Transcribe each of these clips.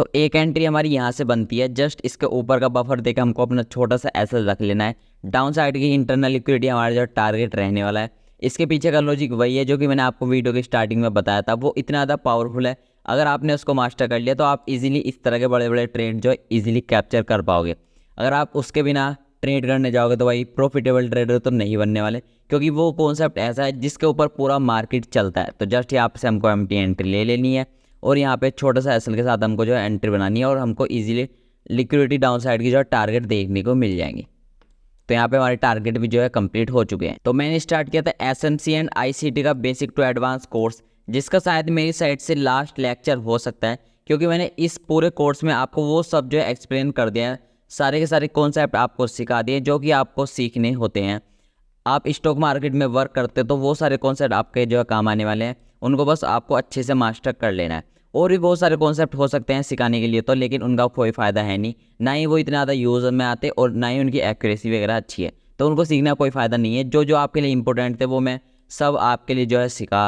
तो एक एंट्री हमारी यहाँ से बनती है, जस्ट इसके ऊपर का बफर देकर हमको अपना छोटा सा एसएल रख लेना है। डाउन साइड की इंटरनल लिक्विडिटी हमारा जो टारगेट रहने वाला है। इसके पीछे का लॉजिक वही है जो कि मैंने आपको वीडियो की स्टार्टिंग में बताया था, वो इतना ज़्यादा पावरफुल है। अगर आपने उसको मास्टर कर लिया तो आप इजीली इस तरह के बड़े बड़े ट्रेड जो है इजीली कैप्चर कर पाओगे। अगर आप उसके बिना ट्रेड करने जाओगे तो भाई प्रॉफिटेबल ट्रेडर तो नहीं बनने वाले, क्योंकि वो कॉन्सेप्ट ऐसा है जिसके ऊपर पूरा मार्केट चलता है। तो जस्ट यहाँ से हमको एम्प्टी एंट्री ले लेनी है और यहाँ पे छोटा सा एसएल के साथ हमको जो है एंट्री बनानी है और हमको इजीली लिक्विडिटी डाउन साइड की जो है टारगेट देखने को मिल जाएंगी। तो यहाँ पे हमारे टारगेट भी जो है कंप्लीट हो चुके हैं। तो मैंने स्टार्ट किया था एसएमसी एंड आईसीटी का बेसिक टू एडवांस कोर्स, जिसका शायद मेरी साइड से लास्ट लेक्चर हो सकता है, क्योंकि मैंने इस पूरे कोर्स में आपको वो सब जो है एक्सप्लेन कर दिया है, सारे के सारे कॉन्सेप्ट आपको सिखा दिए जो कि आपको सीखने होते हैं। आप स्टॉक मार्केट में वर्क करते तो वो सारे कॉन्सेप्ट आपके जो है काम आने वाले हैं, उनको बस आपको अच्छे से मास्टर कर लेना है। और भी बहुत सारे कॉन्सेप्ट हो सकते हैं सिखाने के लिए तो, लेकिन उनका कोई फ़ायदा है नहीं, ना ही वो इतना ज़्यादा यूज़ में आते और ना ही उनकी एक्यूरेसी वगैरह अच्छी है, तो उनको सीखना कोई फ़ायदा नहीं है। जो जो आपके लिए इंपॉर्टेंट थे वो मैं सब आपके लिए जो है सिखा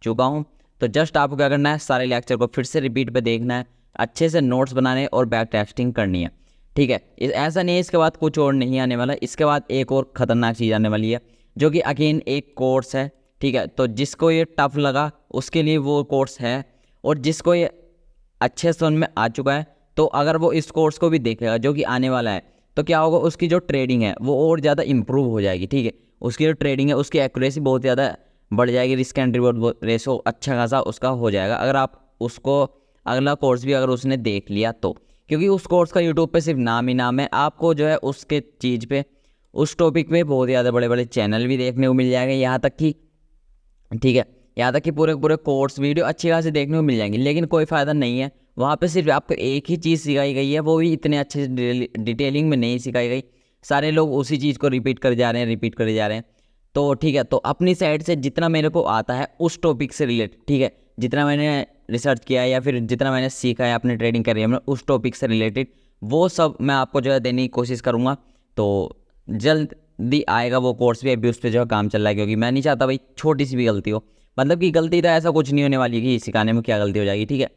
चुका हूँ। तो जस्ट आपको क्या करना है, सारे लेक्चर को फिर से रिपीट पे देखना है, अच्छे से नोट्स बनाने और बैक टेस्टिंग करनी है, ठीक है। ऐसा नहीं है इसके बाद कुछ और नहीं आने वाला, इसके बाद एक और ख़तरनाक चीज़ आने वाली है जो कि अगेन एक कोर्स है, ठीक है। तो जिसको ये टफ लगा उसके लिए वो कोर्स है, और जिसको ये अच्छे से समझ में आ चुका है तो अगर वो इस कोर्स को भी देखेगा जो कि आने वाला है, तो क्या होगा, उसकी जो ट्रेडिंग है वो और ज़्यादा इंप्रूव हो जाएगी, ठीक है। उसकी जो ट्रेडिंग है उसकी एक्यूरेसी बहुत ज़्यादा बढ़ जाएगी, रिस्क एंड रिवॉर्ड रेशो अच्छा खासा उसका हो जाएगा अगर आप उसको अगला कोर्स भी अगर उसने देख लिया तो। क्योंकि उस कोर्स का यूट्यूब पे सिर्फ नाम ही नाम है, आपको जो है उसके चीज़ पे उस टॉपिक पे बहुत ज़्यादा बड़े बड़े चैनल भी देखने को मिल जाएंगे, यहाँ तक कि, ठीक है, यहाँ तक कि पूरे पूरे कोर्स वीडियो अच्छी खासी देखने को मिल जाएंगी, लेकिन कोई फ़ायदा नहीं है। वहाँ पे सिर्फ आपको एक ही चीज़ सिखाई गई है, वो भी इतने अच्छे से डिटेलिंग में नहीं सिखाई गई, सारे लोग उसी चीज़ को रिपीट कर जा रहे हैं, रिपीट कर जा रहे हैं। तो ठीक है, तो अपनी साइड से जितना मेरे को आता है उस टॉपिक से रिलेटेड, ठीक है, जितना मैंने रिसर्च किया है या फिर जितना मैंने सीखा है अपने ट्रेडिंग करियर में उस टॉपिक से रिलेटेड, वो सब मैं आपको जो है देने की कोशिश करूँगा। तो जल्दी आएगा वो कोर्स भी, अभी उस पर जो है काम चल रहा है, क्योंकि मैं नहीं चाहता भाई छोटी सी भी गलती हो, मतलब कि गलती तो ऐसा कुछ नहीं होने वाली कि सिखाने में क्या गलती हो जाएगी, ठीक है।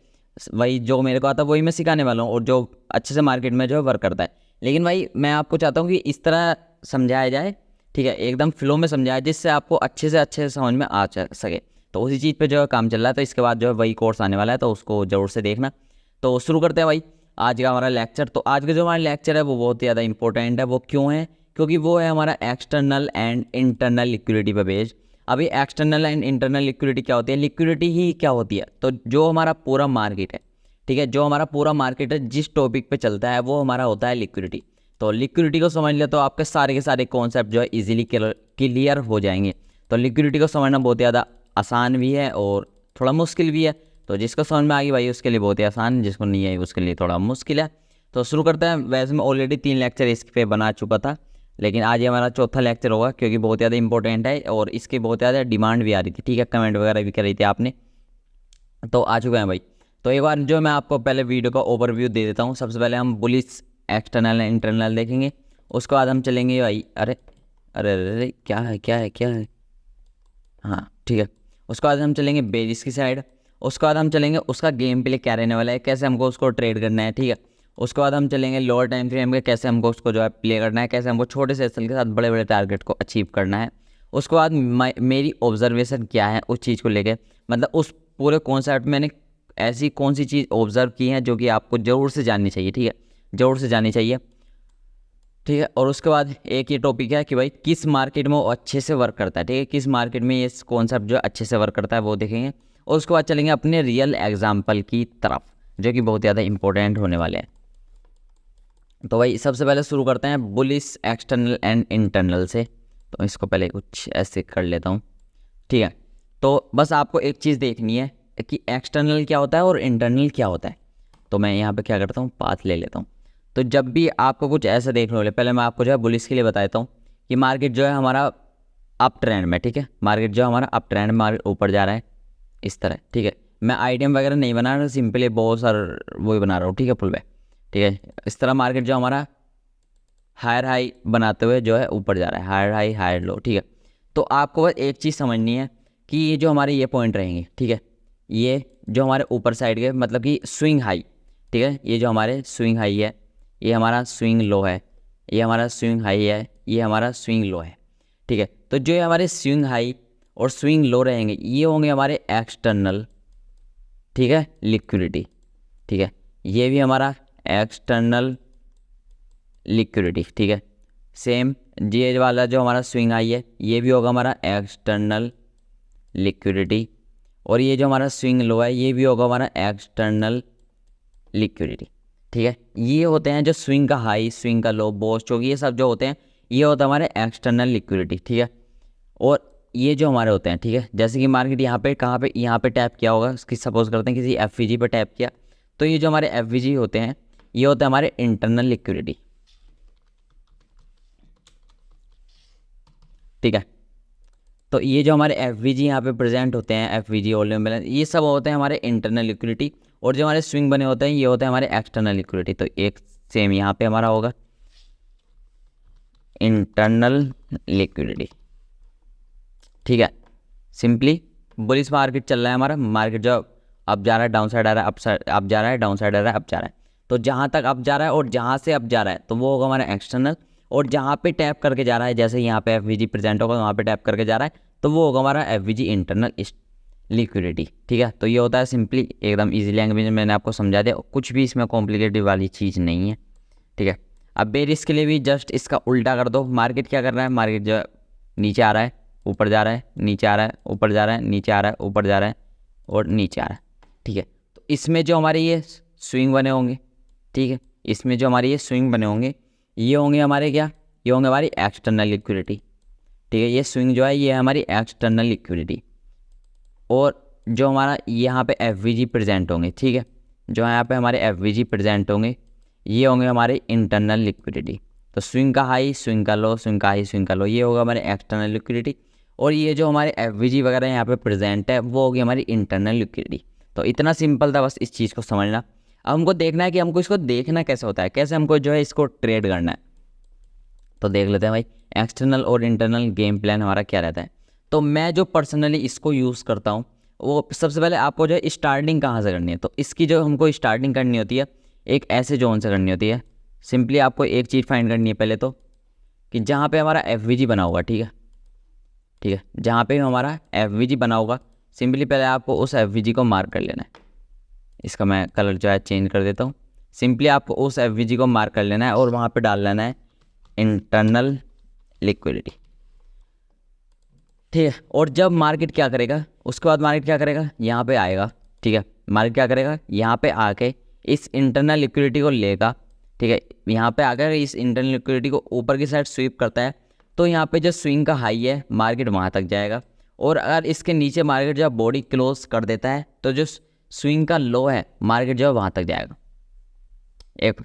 वही जो मेरे को आता है वही मैं सिखाने वाला हूँ, और जो अच्छे से मार्केट में जो है वर्क करता है। लेकिन भाई मैं आपको चाहता हूँ कि इस तरह समझाया जाए, ठीक है, एकदम फ्लो में समझाया जिससे आपको अच्छे से समझ में आ सके। तो उसी चीज़ पे जो है काम चल रहा है, तो इसके बाद जो है वही कोर्स आने वाला है, तो उसको ज़रूर से देखना। तो शुरू करते हैं भाई आज का हमारा लेक्चर। तो आज का जो हमारा लेक्चर है वो बहुत ही ज़्यादा इंपॉर्टेंट है। वो क्यों है? क्योंकि वो है हमारा एक्सटर्नल एंड इंटरनल लिक्विडिटी पे बेस्ड। अभी एक्सटर्नल एंड इंटरनल लिक्विडिटी क्या होती है, लिक्विडिटी ही क्या होती है, तो जो हमारा पूरा मार्केट है, ठीक है, जो हमारा पूरा मार्केट है जिस टॉपिक पे चलता है वो हमारा होता है लिक्विडिटी। तो लिक्विडिटी को समझ लिया तो आपके सारे के सारे कॉन्सेप्ट जो है इजीली क्लियर हो जाएंगे। तो लिक्विडिटी को समझना बहुत ज़्यादा आसान भी है और थोड़ा मुश्किल भी है। तो जिसको समझ में आ गई भाई उसके लिए बहुत ही आसान है, जिसको नहीं आई उसके लिए थोड़ा मुश्किल है। तो शुरू करते हैं। वैसे मैं ऑलरेडी 3 लेक्चर इस पे बना चुका था, लेकिन आज ये हमारा चौथा लेक्चर होगा, क्योंकि बहुत ज़्यादा इंपॉर्टेंट है और इसकी बहुत ज़्यादा डिमांड भी आ रही थी, ठीक है, कमेंट वगैरह भी कर रही थी आपने, तो आ चुके हैं भाई। तो एक बार जो मैं आपको पहले वीडियो का ओवरव्यू दे देता हूँ। सबसे पहले हम बुलिश एक्सटर्नल एंड इंटरनल देखेंगे, उसके बाद हम चलेंगे भाई, अरे अरे अरे क्या है क्या है क्या है, हाँ ठीक है, उसके बाद हम चलेंगे बेरिस की साइड। उसके बाद हम चलेंगे उसका गेम प्ले क्या रहने वाला है, कैसे हमको उसको ट्रेड करना है, ठीक है। उसके बाद हम चलेंगे लोअर टाइम फ्रेम के, कैसे हमको उसको जो है प्ले करना है, कैसे हमको छोटे से एसएल के साथ बड़े बड़े टारगेट को अचीव करना है। उसके बाद मेरी ऑब्जर्वेशन क्या है उस चीज़ को लेकर, मतलब उस पूरे कॉन्सेप्ट में मैंने ऐसी कौन सी चीज़ ऑब्जर्व की है जो कि आपको ज़रूर से जाननी चाहिए, ठीक है, ज़रूर से जाननी चाहिए, ठीक है। और उसके बाद एक ये टॉपिक है कि भाई किस मार्केट में वो अच्छे से वर्क करता है, ठीक है, किस मार्केट में ये कॉन्सेप्ट जो अच्छे से वर्क करता है वो देखेंगे। और उसके बाद चलेंगे अपने रियल एग्जाम्पल की तरफ, जो कि बहुत ज़्यादा इंपॉर्टेंट होने वाले हैं। तो भाई सबसे पहले शुरू करते हैं बुलिश एक्सटर्नल एंड इंटरनल से। तो इसको पहले कुछ ऐसे कर लेता हूँ, ठीक है। तो बस आपको एक चीज़ देखनी है कि एक्सटर्नल क्या होता है और इंटरनल क्या होता है। तो मैं यहाँ पे क्या करता हूँ, पाथ ले लेता हूँ। तो जब भी आपको कुछ ऐसा देखने वाले, पहले मैं आपको जो है बुलिश के लिए बता देता हूँ कि मार्केट जो है हमारा अप ट्रेंड में, ठीक है, मार्केट जो हमारा अप ट्रेंड में मार्केट ऊपर जा रहा है इस तरह, ठीक है। मैं आईडीएम वगैरह नहीं बना रहा, सिंपली बहुत सारा वही बना रहा हूँ, ठीक है, पुल बैक, ठीक है। इस तरह मार्केट जो हमारा हायर हाई बनाते हुए जो है ऊपर जा रहा है, हायर हाई हायर लो, ठीक है। तो आपको बस एक चीज़ समझनी है कि ये जो हमारे ये पॉइंट रहेंगे, ठीक है, ये जो हमारे ऊपर साइड के मतलब कि स्विंग हाई, ठीक है। ये जो हमारे स्विंग हाई है, ये हमारा स्विंग लो है, ये हमारा स्विंग हाई है, ये हमारा स्विंग लो है, ठीक है। तो जो ये हमारे स्विंग हाई और स्विंग लो रहेंगे ये होंगे हमारे एक्सटर्नल, ठीक है, लिक्विडिटी, ठीक है। ये भी हमारा एक्सटर्नल लिक्विडिटी, ठीक है। सेम ये वाला जो हमारा स्विंग हाई है ये भी होगा हमारा एक्सटर्नल लिक्विडिटी, और ये जो हमारा स्विंग लो है ये भी होगा हमारा एक्सटर्नल लिक्विडिटी, ठीक है। ये होते हैं जो स्विंग का हाई, स्विंग का लो, बोस चौक, ये सब जो होते हैं ये होता है हमारे एक्सटर्नल लिक्विडिटी, ठीक है। और ये जो हमारे होते हैं, ठीक है, जैसे कि मार्केट यहाँ पे कहाँ पे, यहाँ पे टैप किया होगा, इसकी सपोज करते हैं किसी एफवीजी पे टैप किया, तो ये जो हमारे एफवीजी होते हैं ये होते हैं हमारे इंटरनल लिक्विडिटी, ठीक है। तो ये जो हमारे एफवीजी यहाँ पे प्रेजेंट होते हैं, एफवीजी वॉल्यूम बैलेंस, ये सब होते हैं हमारे इंटरनल लिक्विडिटी, और जो हमारे स्विंग बने होते हैं ये होते हैं हमारे एक्सटर्नल लिक्विडिटी। तो एक सेम यहाँ पे हमारा होगा इंटरनल लिक्विडिटी, ठीक है। सिंपली बुलिश मार्केट चल रहा है हमारा, मार्केट जो अप जा रहा है, डाउन साइड आ रहा है, अप साइड अप जा रहा है, डाउन साइड आ रहा है, अप जा रहा है। तो जहाँ तक अप जा रहा है और जहाँ से अप जा रहा है तो वो होगा हमारा एक्सटर्नल, और जहाँ पे टैप करके जा रहा है, जैसे यहाँ पे एफवीजी प्रेजेंट होगा वहाँ पे टैप करके जा रहा है तो वो होगा हमारा एफवीजी इंटरनल लिक्विडिटी, ठीक है। तो ये होता है सिंपली एकदम इजी लैंग्वेज में मैंने आपको समझा दिया, कुछ भी इसमें कॉम्प्लिकेटेड वाली चीज़ नहीं है, ठीक है। अब बेरिस के लिए भी जस्ट इसका उल्टा कर दो। मार्केट क्या कर रहा है, मार्केट जो नीचे आ रहा है, ऊपर जा रहा है, नीचे आ रहा है, ऊपर जा रहा है, नीचे आ रहा है, ऊपर जा रहा है और नीचे आ रहा है, ठीक है। तो इसमें जो हमारे ये स्विंग बने होंगे, ठीक है, इसमें जो हमारे ये स्विंग बने होंगे ये होंगे हमारे क्या, ये होंगे हमारी एक्सटर्नल लिक्विडिटी, ठीक है। ये स्विंग जो है ये हमारी एक्सटर्नल लिक्विडिटी, और जो हमारा यहाँ पे एफवीजी प्रेजेंट होंगे, ठीक है, जो यहाँ पे हमारे एफवीजी प्रेजेंट होंगे ये होंगे हमारे इंटरनल लिक्विडिटी। तो स्विंग का हाई, स्विंग का लो, स्विंग का हाई, स्विंग का लो, ये होगा हमारे एक्सटर्नल लिक्विडिटी, और ये जो हमारे एफवीजी वगैरह यहाँ पे प्रेजेंट है वो होगी हमारी इंटरनल लिक्विडिटी। तो इतना सिंपल था बस इस चीज़ को समझना। अब हमको देखना है कि हमको इसको देखना कैसे होता है, कैसे हमको जो है इसको ट्रेड करना है। तो देख लेते हैं भाई एक्सटर्नल और इंटरनल गेम प्लान हमारा क्या रहता है। तो मैं जो पर्सनली इसको यूज़ करता हूँ वो सबसे पहले आपको जो है स्टार्टिंग कहाँ से करनी है, तो इसकी जो हमको स्टार्टिंग करनी होती है एक ऐसे जोन से करनी होती है। सिंपली आपको एक चीज़ फाइंड करनी है पहले तो, कि जहाँ पे हमारा एफवीजी बना होगा, ठीक है, ठीक है, जहाँ पे हमारा एफवीजी बना होगा सिंपली पहले आपको उस एफवीजी को मार्क कर लेना है। इसका मैं कलर जो है चेंज कर देता हूँ। सिंपली आपको उस एफवीजी को मार्क कर लेना है और वहाँ पे डाल लेना है इंटरनल लिक्विडिटी, ठीक है। और जब मार्केट क्या करेगा, उसके बाद मार्केट क्या करेगा, यहाँ पे आएगा, ठीक है, मार्केट क्या करेगा, यहाँ पे आके इस इंटरनल लिक्विडिटी को लेगा, ठीक है, यहाँ पे आकर इस इंटरनल लिक्विडिटी को ऊपर की साइड स्वीप करता है, तो यहाँ पे जो स्विंग का हाई है मार्केट वहाँ तक जाएगा, और अगर इसके नीचे मार्केट जब बॉडी क्लोज कर देता है तो जो स्विंग का लो है मार्केट जो है वहाँ तक जाएगा। एक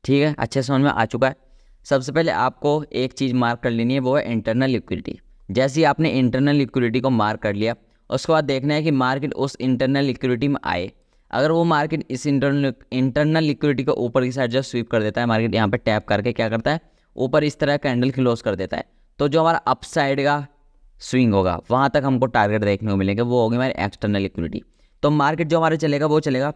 ठीक है, अच्छे समझ में आ चुका है। सबसे पहले आपको एक चीज़ मार्क कर लेनी है, वो है इंटरनल लिक्विडिटी। जैसे ही आपने इंटरनल लिक्विडिटी को मार्क कर लिया उसके बाद देखना है कि मार्केट उस इंटरनल लिक्विडिटी में आए। अगर वो मार्केट इस इंटरनल लिक्विडिटी को ऊपर की साइड जो स्वीप कर देता है, मार्केट यहाँ पे टैप करके क्या करता है ऊपर इस तरह कैंडल क्लोज कर देता है, तो जो हमारा अप साइड का स्विंग होगा वहाँ तक हमको टारगेट देखने को मिलेगा, वो होगी हमारी एक्सटर्नल लिक्विडिटी। तो मार्केट जो हमारे चलेगा वो चलेगा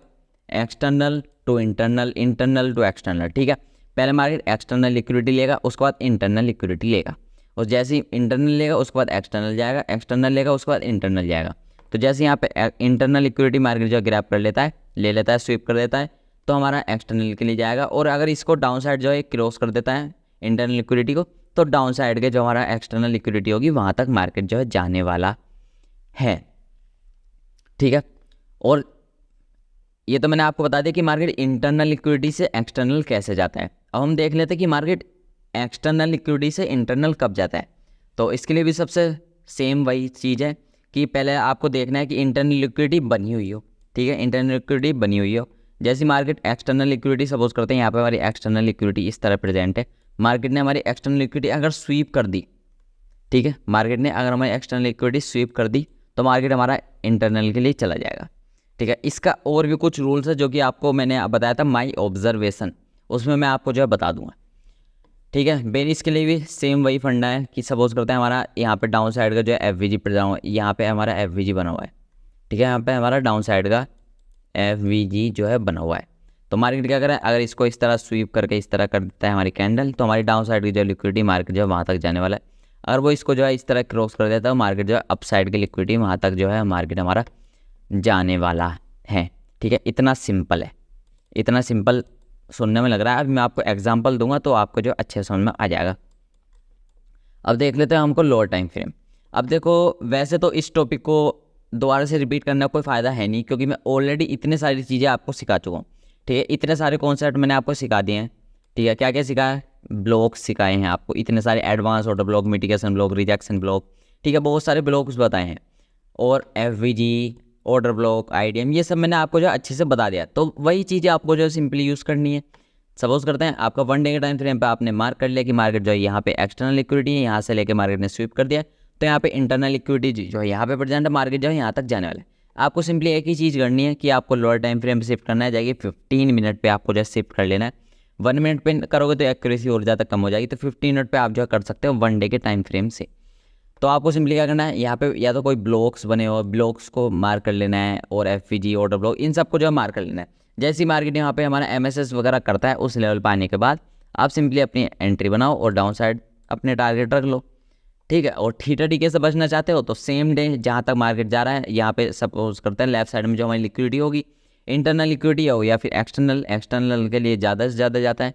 external to internal, internal to external, ठीक है। पहले मार्केट एक्सटर्नल लिक्विडिटी लेगा, उसके बाद इंटरनल लिक्विडिटी लेगा, और जैसे ही इंटरनल लेगा उसके बाद एक्सटर्नल जाएगा, एक्सटर्नल लेगा उसके बाद इंटरनल जाएगा। तो जैसे यहाँ पे इंटरनल लिक्विडिटी मार्केट जो ग्रैब कर लेता है, ले लेता है, स्वीप कर देता है, तो हमारा एक्सटर्नल के लिए जाएगा। और अगर इसको डाउन साइड जो है क्रॉस कर देता है इंटरनल लिक्विडिटी को, तो डाउन साइड के जो हमारा एक्सटर्नल लिक्विडिटी होगी वहाँ तक मार्केट जो है जाने वाला है, ठीक है। और ये तो मैंने आपको बता दिया कि मार्केट इंटरनल लिक्विडिटी से एक्सटर्नल कैसे जाता है। अब हम देख लेते हैं कि मार्केट एक्सटर्नल लिक्विडिटी से इंटरनल कब जाता है। तो इसके लिए भी सबसे सेम वही चीज़ है कि पहले आपको देखना है कि इंटरनल लिक्विडिटी बनी हुई हो, ठीक है, इंटरनल लिक्विडिटी बनी हुई हो। जैसे मार्केट एक्सटर्नल लिक्विडिटी सपोज करते हैं, यहाँ पे हमारी एक्सटर्नल लिक्विडिटी इस तरह प्रेजेंट है, मार्केट ने हमारी एक्सटर्नल लिक्विडिटी अगर स्वीप कर दी, ठीक है, मार्केट ने अगर हमारी एक्सटर्नल लिक्विडिटी स्वीप कर दी तो मार्केट हमारा इंटरनल के लिए चला जाएगा, ठीक है। इसका और भी कुछ रूल्स है जो कि आपको मैंने बताया था माई ऑब्जर्वेशन, उसमें मैं आपको जो है बता दूंगा, ठीक है। बेरिस के लिए भी सेम वही फंडा है कि सपोज करते हैं हमारा यहाँ पे डाउन साइड का जो है एफवीजी बना हुआ है, यहाँ पे हमारा एफवीजी बना हुआ है, ठीक है, यहाँ पे हमारा डाउन साइड का एफवीजी जो है बना हुआ है। तो मार्केट क्या करे, अगर इसको इस तरह स्वीप करके इस तरह कर देता है हमारी कैंडल, तो हमारी डाउन साइड की जो लिक्विडिटी मार्केट जो है वहाँ तक जाने वाला है। अगर वो इसको जो है इस तरह क्रॉस कर देता है, मार्केट जो है अप साइड की लिक्विडिटी वहाँ तक जो है मार्केट हमारा जाने वाला है। ठीक है, इतना सिंपल है, इतना सिंपल सुनने में लग रहा है। अब मैं आपको एग्जांपल दूंगा तो आपको जो अच्छे समझ में आ जाएगा। अब देख लेते हैं हमको लोअर टाइम फ्रेम। अब देखो, वैसे तो इस टॉपिक को दोबारा से रिपीट करने का कोई फ़ायदा है नहीं, क्योंकि मैं ऑलरेडी इतने सारी चीज़ें आपको सिखा चुका हूँ। ठीक है, इतने सारे कॉन्सेप्ट मैंने आपको सिखा दिए हैं। ठीक है, क्या क्या सिखाया है, ब्लॉक्स सिखाए हैं आपको, इतने सारे advance order block, mitigation block, rejection block. ठीक है, बहुत सारे ब्लॉक्स बताए हैं, और FVG, ऑर्डर ब्लॉक, IDM, ये सब मैंने आपको जो अच्छे से बता दिया। तो वही चीज़ें आपको जो सिंपली यूज़ करनी है। सपोज करते हैं आपका 1 डे के टाइम फ्रेम पे आपने मार्क कर लिया कि मार्केट जो है यहाँ पे एक्सटर्नल लिक्विडिटी है, यहाँ से लेके मार्केट ने स्वीप कर दिया, तो यहाँ पे इंटरनल लिक्विडिटी जो है यहाँ पे प्रेजेंट है, मार्केट जो है यहाँ तक जाने वाला है। आपको सिंपली एक ही चीज़ करनी है कि आपको लोअर टाइम फ्रेम पे शिफ्ट करना है, जाएगी 15 मिनट पे आपको जो है शिफ्ट कर लेना है। 1 मिनट पे करोगे तो एक्यूरेसी और ज़्यादा कम हो जाएगी, तो 15 मिनट पे आप जो कर सकते हो 1 डे के टाइम फ्रेम से। तो आपको सिंपली क्या करना है, यहाँ पे या तो कोई ब्लॉक्स बने हो, ब्लॉक्स को मार्क कर लेना है, और FVG, ऑर्डर ब्लॉक, इन सबको जो है मार्क कर लेना है। जैसी मार्केट यहाँ पे हमारा MSS वगैरह करता है, उस लेवल पर आने के बाद आप सिंपली अपनी एंट्री बनाओ और डाउन साइड अपने टारगेट रख लो। ठीक है, और थीटा डीके से बचना चाहते हो तो सेम डे जहाँ तक मार्केट जा रहा है, यहाँ पे सपोज करते हैं लेफ्ट साइड में जो हमारी लिक्विडिटी होगी, इंटरनल लिक्विडिटी हो या फिर एक्सटर्नल के लिए ज़्यादा से ज़्यादा जाता है।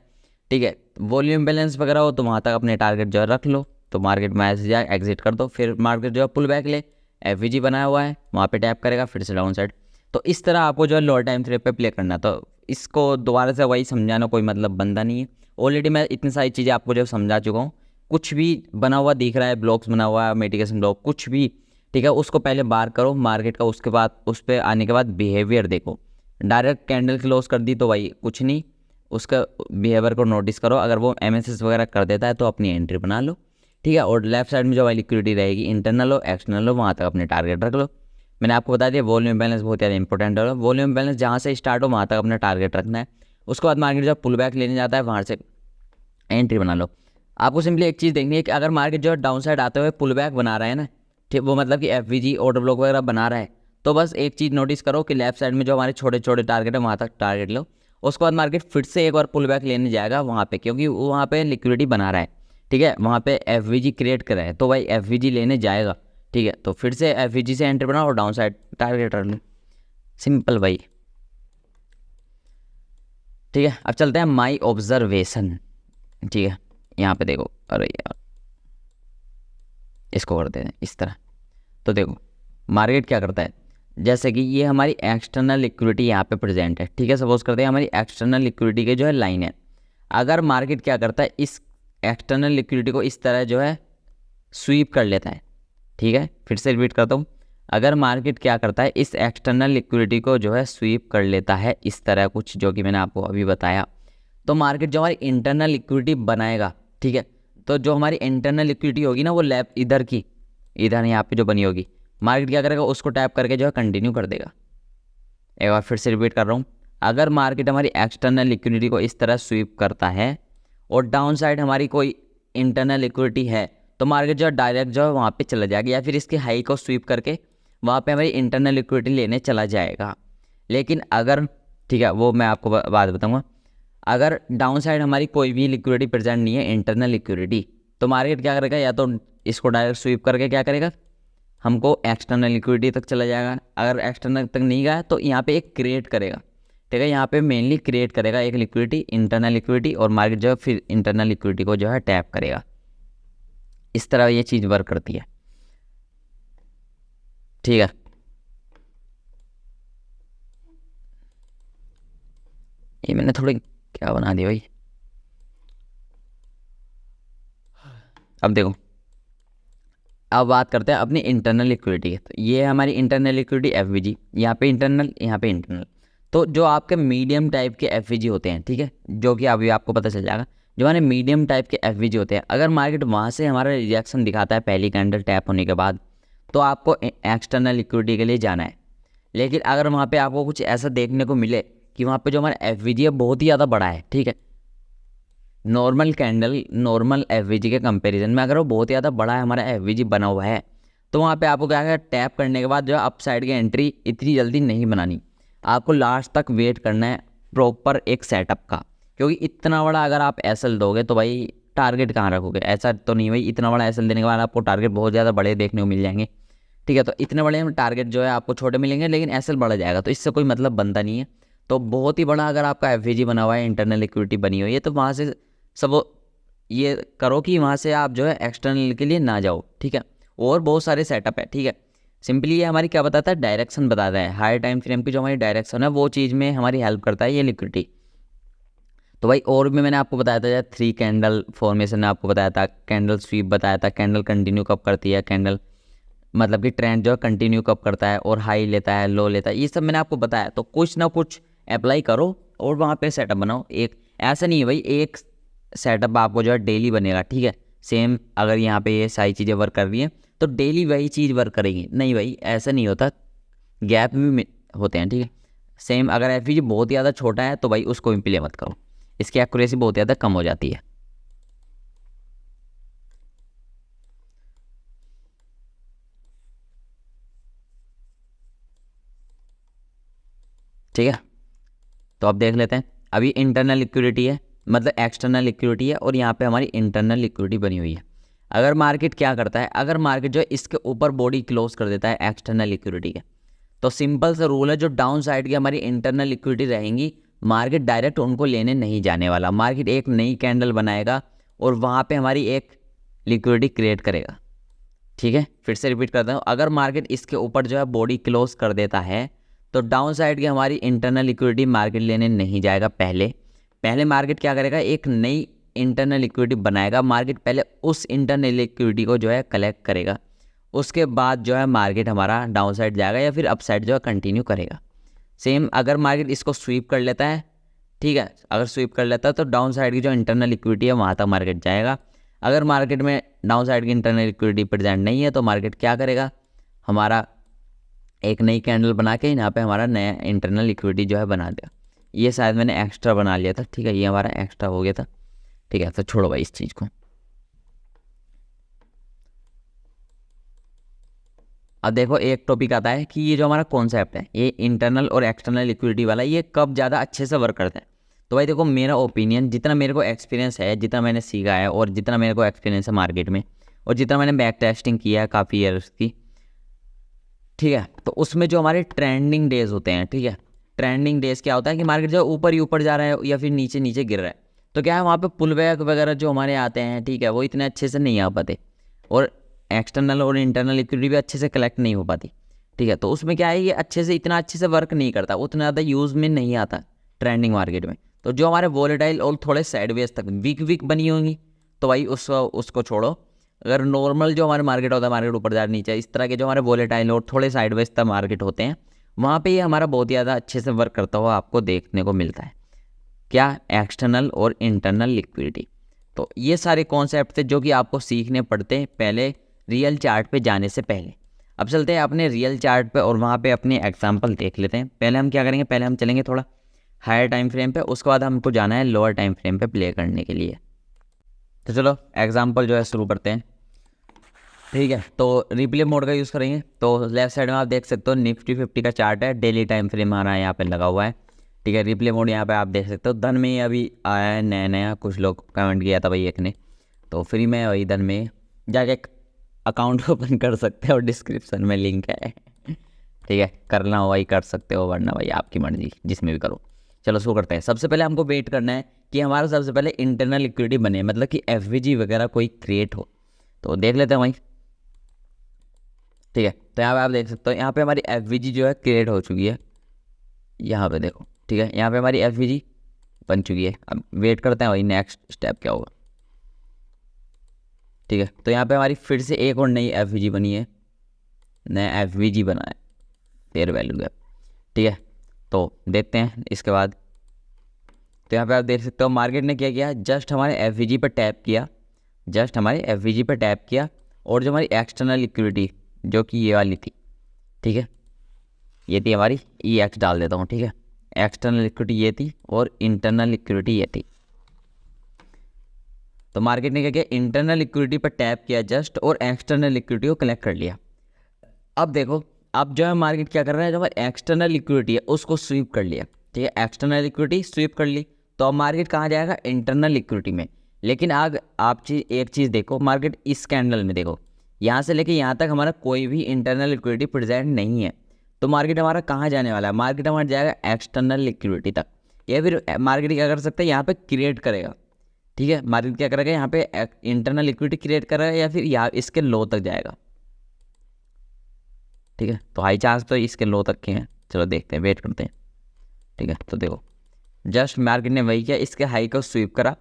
ठीक है, वॉल्यूम बैलेंस वगैरह हो तो वहाँ तक अपने टारगेट जो है रख लो। तो मार्केट में ऐसे जाए एग्जिट कर दो, फिर मार्केट जो है पुल बैक ले, FVG बनाया हुआ है वहाँ पे टैप करेगा, फिर से डाउन साइड। तो इस तरह आपको जो है लोअर टाइम फ्रेम पे प्ले करना। तो इसको दोबारा से वही समझाना कोई मतलब बनता नहीं है, ऑलरेडी मैं इतनी सारी चीज़ें आपको जो समझा चुका हूँ। कुछ भी बना हुआ दिख रहा है, ब्लॉक्स बना हुआ है, मिटिगेशन ब्लॉक, कुछ भी, ठीक है, उसको पहले बार करो मार्केट का, उसके बाद उस पर आने के बाद बिहेवियर देखो। डायरेक्ट कैंडल क्लोज कर दी तो भाई कुछ नहीं, उसका बिहेवियर को नोटिस करो। अगर वो MSS वगैरह कर देता है तो अपनी एंट्री बना लो। ठीक है, और लेफ्ट साइड में जो हमारी लिक्विडिटी रहेगी, इंटरनल हो एक्सटर्नल हो, वहाँ तक अपने टारगेट रख लो। मैंने आपको बता दिया वॉल्यूम बैलेंस बहुत ज़्यादा इंपॉर्टेंट है। वॉल्यूम बैलेंस जहाँ से स्टार्ट हो वहाँ तक अपना टारगेट रखना है। उसके बाद मार्केट जब पुल बैक लेने जाता है वहाँ से एंट्री बना लो। आपको सिंपली एक चीज़ देखनी है कि अगर मार्केट जो है डाउन साइड आते हुए पुल बैक बना रहा है ना, ठीक, वो मतलब कि FVG, ऑर्डर ब्लॉक वगैरह बना रहा है, तो बस एक चीज़ नोटिस करो कि लेफ्ट साइड में जो हमारे छोटे छोटे टारगेट है वहाँ तक टारगेट लो। उसके बाद मार्केट फिर से एक बार पुल बैक लेने जाएगा वहाँ पे, क्योंकि वो वहाँ पे लिक्विडिटी बना रहा है। ठीक है, वहाँ पे FVG क्रिएट करा है, तो भाई FVG लेने जाएगा। ठीक है, तो फिर से FVG से एंट्री बनाओ और डाउन साइड टारगेट रख लो, सिंपल भाई। ठीक है, अब चलते हैं माई ऑब्जर्वेशन। ठीक है, यहाँ पे देखो, अरे यार इसको करते हैं इस तरह। तो देखो मार्केट क्या करता है, जैसे कि ये हमारी एक्सटर्नल लिक्विडिटी यहाँ पे प्रेजेंट है। ठीक है, सपोज करते हैं हमारी एक्सटर्नल लिक्विडिटी के जो है लाइन है। अगर मार्केट क्या करता है, इस एक्सटर्नल लिक्विडिटी को इस तरह जो है स्वीप कर लेता है। ठीक है, फिर से रिपीट करता हूँ, अगर मार्केट क्या करता है, इस एक्सटर्नल लिक्विडिटी को जो है स्वीप कर लेता है इस तरह कुछ, जो कि मैंने आपको अभी बताया, तो मार्केट जो हमारी इंटरनल लिक्विडिटी बनाएगा। ठीक है, तो जो हमारी इंटरनल लिक्विडिटी होगी ना, वो लैब इधर की, इधर यहाँ पे जो बनी होगी, मार्केट क्या करेगा, उसको टैप करके जो है कंटिन्यू कर देगा। एक बार फिर से रिपीट कर रहा हूँ, अगर मार्केट हमारी एक्सटर्नल लिक्विडिटी को इस तरह स्वीप करता है और डाउन साइड हमारी कोई इंटरनल लिक्विडिटी है, तो मार्केट जो है डायरेक्ट जो है वहाँ पे चला जाएगा, या फिर इसके हाई को स्वीप करके वहाँ पे हमारी इंटरनल लिक्विडिटी लेने चला जाएगा। लेकिन अगर, ठीक है, वो मैं आपको बात बताऊँगा, अगर डाउन साइड हमारी कोई भी लिक्विडिटी प्रेजेंट नहीं है, इंटरनल लिक्विडिटी, तो मार्केट क्या करेगा, या तो इसको डायरेक्ट स्वीप करके क्या करेगा, हमको एक्सटर्नल लिक्विडिटी तक चला जाएगा। अगर एक्सटर्नल तक नहीं गया तो यहाँ पे एक क्रिएट करेगा। ठीक है, यहाँ पे मेनली क्रिएट करेगा एक लिक्विडिटी, इंटरनल लिक्विडिटी, और मार्केट जो है फिर इंटरनल लिक्विडिटी को जो है टैप करेगा। इस तरह ये चीज़ वर्क करती है। ठीक है, ये मैंने थोड़ी क्या बना दिया भाई। अब देखो, अब बात करते हैं अपनी इंटरनल लिक्विडिटी की। तो ये हमारी इंटरनल लिक्विडिटी FVG, यहाँ पे इंटरनल, यहाँ पे इंटरनल। तो जो आपके मीडियम टाइप के FVG होते हैं, ठीक है, जो कि अभी आपको पता चल जाएगा, जो हमारे मीडियम टाइप के FVG होते हैं, अगर मार्केट वहाँ से हमारा रिएक्शन दिखाता है पहली कैंडल टैप होने के बाद, तो आपको एक्सटर्नल लिक्विडिटी के लिए जाना है। लेकिन अगर वहाँ पे आपको कुछ ऐसा देखने को मिले कि वहाँ पे जो हमारा FVG है बहुत ही ज़्यादा बड़ा है, ठीक है, नॉर्मल कैंडल, नॉर्मल FVG के कंपैरिजन में अगर वो बहुत ज़्यादा बड़ा है, हमारा FVG बना हुआ है, तो वहाँ पे आपको क्या है, टैप करने के बाद जो है अप साइड की एंट्री इतनी जल्दी नहीं बनानी, आपको लास्ट तक वेट करना है। प्रॉपर एक सेटअप का, क्योंकि इतना बड़ा अगर आप एसएल दोगे तो भाई टारगेट कहाँ रखोगे, ऐसा तो नहीं भाई इतना बड़ा एसएल देने के बाद आपको टारगेट बहुत ज़्यादा बड़े देखने को मिल जाएंगे, ठीक है। तो इतने बड़े टारगेट जो है आपको छोटे मिलेंगे लेकिन एसएल बढ़ जाएगा, तो इससे कोई मतलब बनता नहीं है। तो बहुत ही बड़ा अगर आपका एफवीजी बना हुआ है, इंटरनल लिक्विडिटी बनी हुई है, तो वहाँ से सब ये करो कि वहाँ से आप जो है एक्सटर्नल के लिए ना जाओ, ठीक है। और बहुत सारे सेटअप है, ठीक है। सिंपली ये हमारी क्या बताता है, डायरेक्शन बताता है, हायर टाइम फ्रेम की जो हमारी डायरेक्शन है वो चीज़ में हमारी हेल्प करता है ये लिक्विडिटी। तो भाई और भी मैंने आपको बताया था, 3 कैंडल फॉर्मेशन में आपको बताया था, कैंडल स्वीप बताया था, कैंडल कंटिन्यू कब करती है, कैंडल मतलब कि ट्रेंड जो है कंटिन्यू कब करता है, और हाई लेता है, लो लेता है, ये सब मैंने आपको बताया। तो कुछ ना कुछ अप्लाई करो और वहाँ पे सेटअप बनाओ। एक ऐसा नहीं है भाई एक सेटअप आपको जो है डेली बनेगा, ठीक है। सेम अगर यहाँ पे ये सारी चीज़ें वर्क कर रही हैं तो डेली वही चीज़ वर्क करेगी, नहीं भाई ऐसा नहीं होता, गैप भी होते हैं, ठीक है। सेम अगर एफवीजी बहुत ज़्यादा छोटा है तो भाई उसको इम्प्ले मत करो, इसकी एक्यूरेसी बहुत ज़्यादा कम हो जाती है, ठीक है। तो अब देख लेते हैं, अभी इंटरनल लिक्विडिटी है, मतलब एक्सटर्नल लिक्विडिटी है, और यहाँ पे हमारी इंटरनल लिक्विडिटी बनी हुई है। अगर मार्केट क्या करता है, अगर मार्केट जो है इसके ऊपर बॉडी क्लोज कर देता है एक्सटर्नल लिक्विडिटी के, तो सिंपल सा रूल है, जो डाउन साइड की हमारी इंटरनल लिक्विडिटी रहेंगी, मार्केट डायरेक्ट उनको लेने नहीं जाने वाला, मार्केट एक नई कैंडल बनाएगा और वहाँ पे हमारी एक लिक्विडिटी क्रिएट करेगा, ठीक है। फिर से रिपीट करता हूँ, अगर मार्केट इसके ऊपर जो है बॉडी क्लोज कर देता है तो डाउन साइड की हमारी इंटरनल लिक्विडिटी मार्केट लेने नहीं जाएगा, पहले मार्केट क्या करेगा, एक नई इंटरनल लिक्विडिटी बनाएगा, मार्केट पहले उस इंटरनल लिक्विडिटी को जो है कलेक्ट करेगा, उसके बाद जो है मार्केट हमारा डाउन साइड जाएगा या फिर अप साइड जो है कंटिन्यू करेगा। सेम अगर मार्केट इसको स्वीप कर लेता है, ठीक है, अगर स्वीप कर लेता है तो डाउन साइड की जो इंटरनल लिक्विडिटी है वहाँ तक मार्केट जाएगा। अगर मार्केट में डाउन साइड की इंटरनल लिक्विडिटी प्रेजेंट नहीं है तो मार्केट क्या करेगा, हमारा एक नई कैंडल बना के यहाँ पे हमारा नया इंटरनल लिक्विडिटी जो है बना दिया। ये शायद मैंने एक्स्ट्रा बना लिया था, ठीक है, ये हमारा एक्स्ट्रा हो गया था, ठीक है। तो छोड़ो भाई इस चीज़ को। अब देखो एक टॉपिक आता है कि ये जो हमारा कॉन्सेप्ट है, ये इंटरनल और एक्सटर्नल लिक्विडिटी वाला, ये कब ज़्यादा अच्छे से वर्क करता है। तो भाई देखो मेरा ओपिनियन, जितना मेरे को एक्सपीरियंस है, जितना मैंने सीखा है, और जितना मेरे को एक्सपीरियंस है मार्केट में, और जितना मैंने बैक टेस्टिंग किया है काफ़ी ईयर्स की, ठीक है, तो उसमें जो हमारे ट्रेंडिंग डेज होते हैं, ठीक है, ट्रेंडिंग डेज क्या होता है कि मार्केट जो ऊपर ही ऊपर जा रहा है या फिर नीचे नीचे गिर रहा है, तो क्या है वहाँ पे पुल बैक वगैरह जो हमारे आते हैं, ठीक है, वो इतने अच्छे से नहीं आ पाते, और एक्सटर्नल और इंटरनल लिक्विडिटी भी अच्छे से कलेक्ट नहीं हो पाती, ठीक है। तो उसमें क्या है, ये अच्छे से इतना अच्छे से वर्क नहीं करता, उतना ज़्यादा यूज़ में नहीं आता ट्रेंडिंग मार्केट में। तो जो हमारे वॉलेटाइल और थोड़े साइडवेज तक वीक बनी होंगी तो भाई उसको छोड़ो। अगर नॉर्मल जो हमारे मार्केट होता है, मार्केट ऊपर जा नीचे, इस तरह के जो हमारे वॉलेटाइल और थोड़े साइडवेज तक मार्केट होते हैं, वहाँ पे ये हमारा बहुत ही ज़्यादा अच्छे से वर्क करता हुआ आपको देखने को मिलता है, क्या, एक्सटर्नल और इंटरनल लिक्विडिटी। तो ये सारे कॉन्सेप्ट थे जो कि आपको सीखने पड़ते हैं पहले रियल चार्ट पे जाने से पहले। अब चलते हैं अपने रियल चार्ट पे और वहाँ पे अपने एग्जांपल देख लेते हैं। पहले हम क्या करेंगे, पहले हम चलेंगे थोड़ा हायर टाइम फ्रेम पे, उसके बाद हमको जाना है लोअर टाइम फ्रेम पे प्ले करने के लिए। तो चलो एग्जाम्पल जो है शुरू करते हैं, ठीक है। तो रिप्ले मोड का यूज़ करेंगे। तो लेफ्ट साइड में आप देख सकते हो निफ्टी 50 का चार्ट है, डेली टाइम फ्रेम हमारा यहाँ पे लगा हुआ है, ठीक है। रिप्ले मोड यहाँ पे आप देख सकते हो, धन में अभी आया है नया नया, कुछ लोग कमेंट किया था भाई एक ने, तो फ्री में वही धन में जाके अकाउंट ओपन कर सकते हो, डिस्क्रिप्शन में लिंक है, ठीक है, करना हो वही कर सकते हो, वरना भाई आपकी मर्जी जिसमें भी करो। चलो शुरू करते हैं। सबसे पहले हमको वेट करना है कि हमारा सबसे पहले इंटरनल लिक्विडिटी बने, मतलब कि एफवीजी वगैरह कोई क्रिएट हो, तो देख लेते हैं भाई, ठीक है। तो यहाँ पे आप देख सकते हो, यहाँ पे हमारी एफवीजी जो है क्रिएट हो चुकी है, यहाँ पे देखो, ठीक है, यहाँ पे हमारी एफवीजी बन चुकी है। अब वेट करते हैं भाई नेक्स्ट स्टेप क्या होगा, ठीक है। तो यहाँ पे हमारी फिर से एक और नई एफवीजी बनी है, नया एफवीजी बना है, फेयर वैल्यू गैप, ठीक है। तो देखते हैं इसके बाद। तो यहाँ पे आप देख सकते हो मार्केट ने क्या किया, जस्ट हमारे एफवीजी पर टैप किया, जस्ट हमारे एफवीजी पर टैप किया, और जो हमारी एक्सटर्नल लिक्विडिटी जो कि ये वाली थी, ठीक है, ये थी हमारी EX डाल देता हूँ, ठीक है, एक्सटर्नल लिक्विडिटी ये थी और इंटरनल लिक्विडिटी ये थी। तो मार्केट ने क्या किया, इंटरनल लिक्विडिटी पर टैप किया जस्ट, और एक्सटर्नल लिक्विडिटी को कलेक्ट कर लिया। अब देखो अब जो है मार्केट क्या कर रहा है, जो हमारी एक्सटर्नल लिक्विडिटी है उसको स्वीप कर लिया, ठीक है, एक्सटर्नल लिक्विडिटी स्वीप कर ली, तो अब मार्केट कहाँ जाएगा, इंटरनल लिक्विडिटी में। लेकिन आग आप एक चीज़ देखो, मार्केट इस कैंडल में देखो, यहाँ से लेके यहाँ तक हमारा कोई भी इंटरनल लिक्विडिटी प्रेजेंट नहीं है, तो मार्केट हमारा कहाँ जाने वाला है, मार्केट हमारा जाएगा एक्सटर्नल लिक्विडिटी तक, या फिर मार्केट क्या कर सकता है, यहाँ पे क्रिएट करेगा। ठीक है, मार्केट क्या करेगा, यहाँ पे इंटरनल लिक्विडिटी क्रिएट करेगा या फिर यहाँ इसके लो तक जाएगा। ठीक है, तो हाई चांस तो इसके लो तक के हैं, चलो देखते हैं, वेट करते हैं। ठीक है, तो देखो जस्ट मार्केट ने वही किया, इसके हाई को स्वीप करा।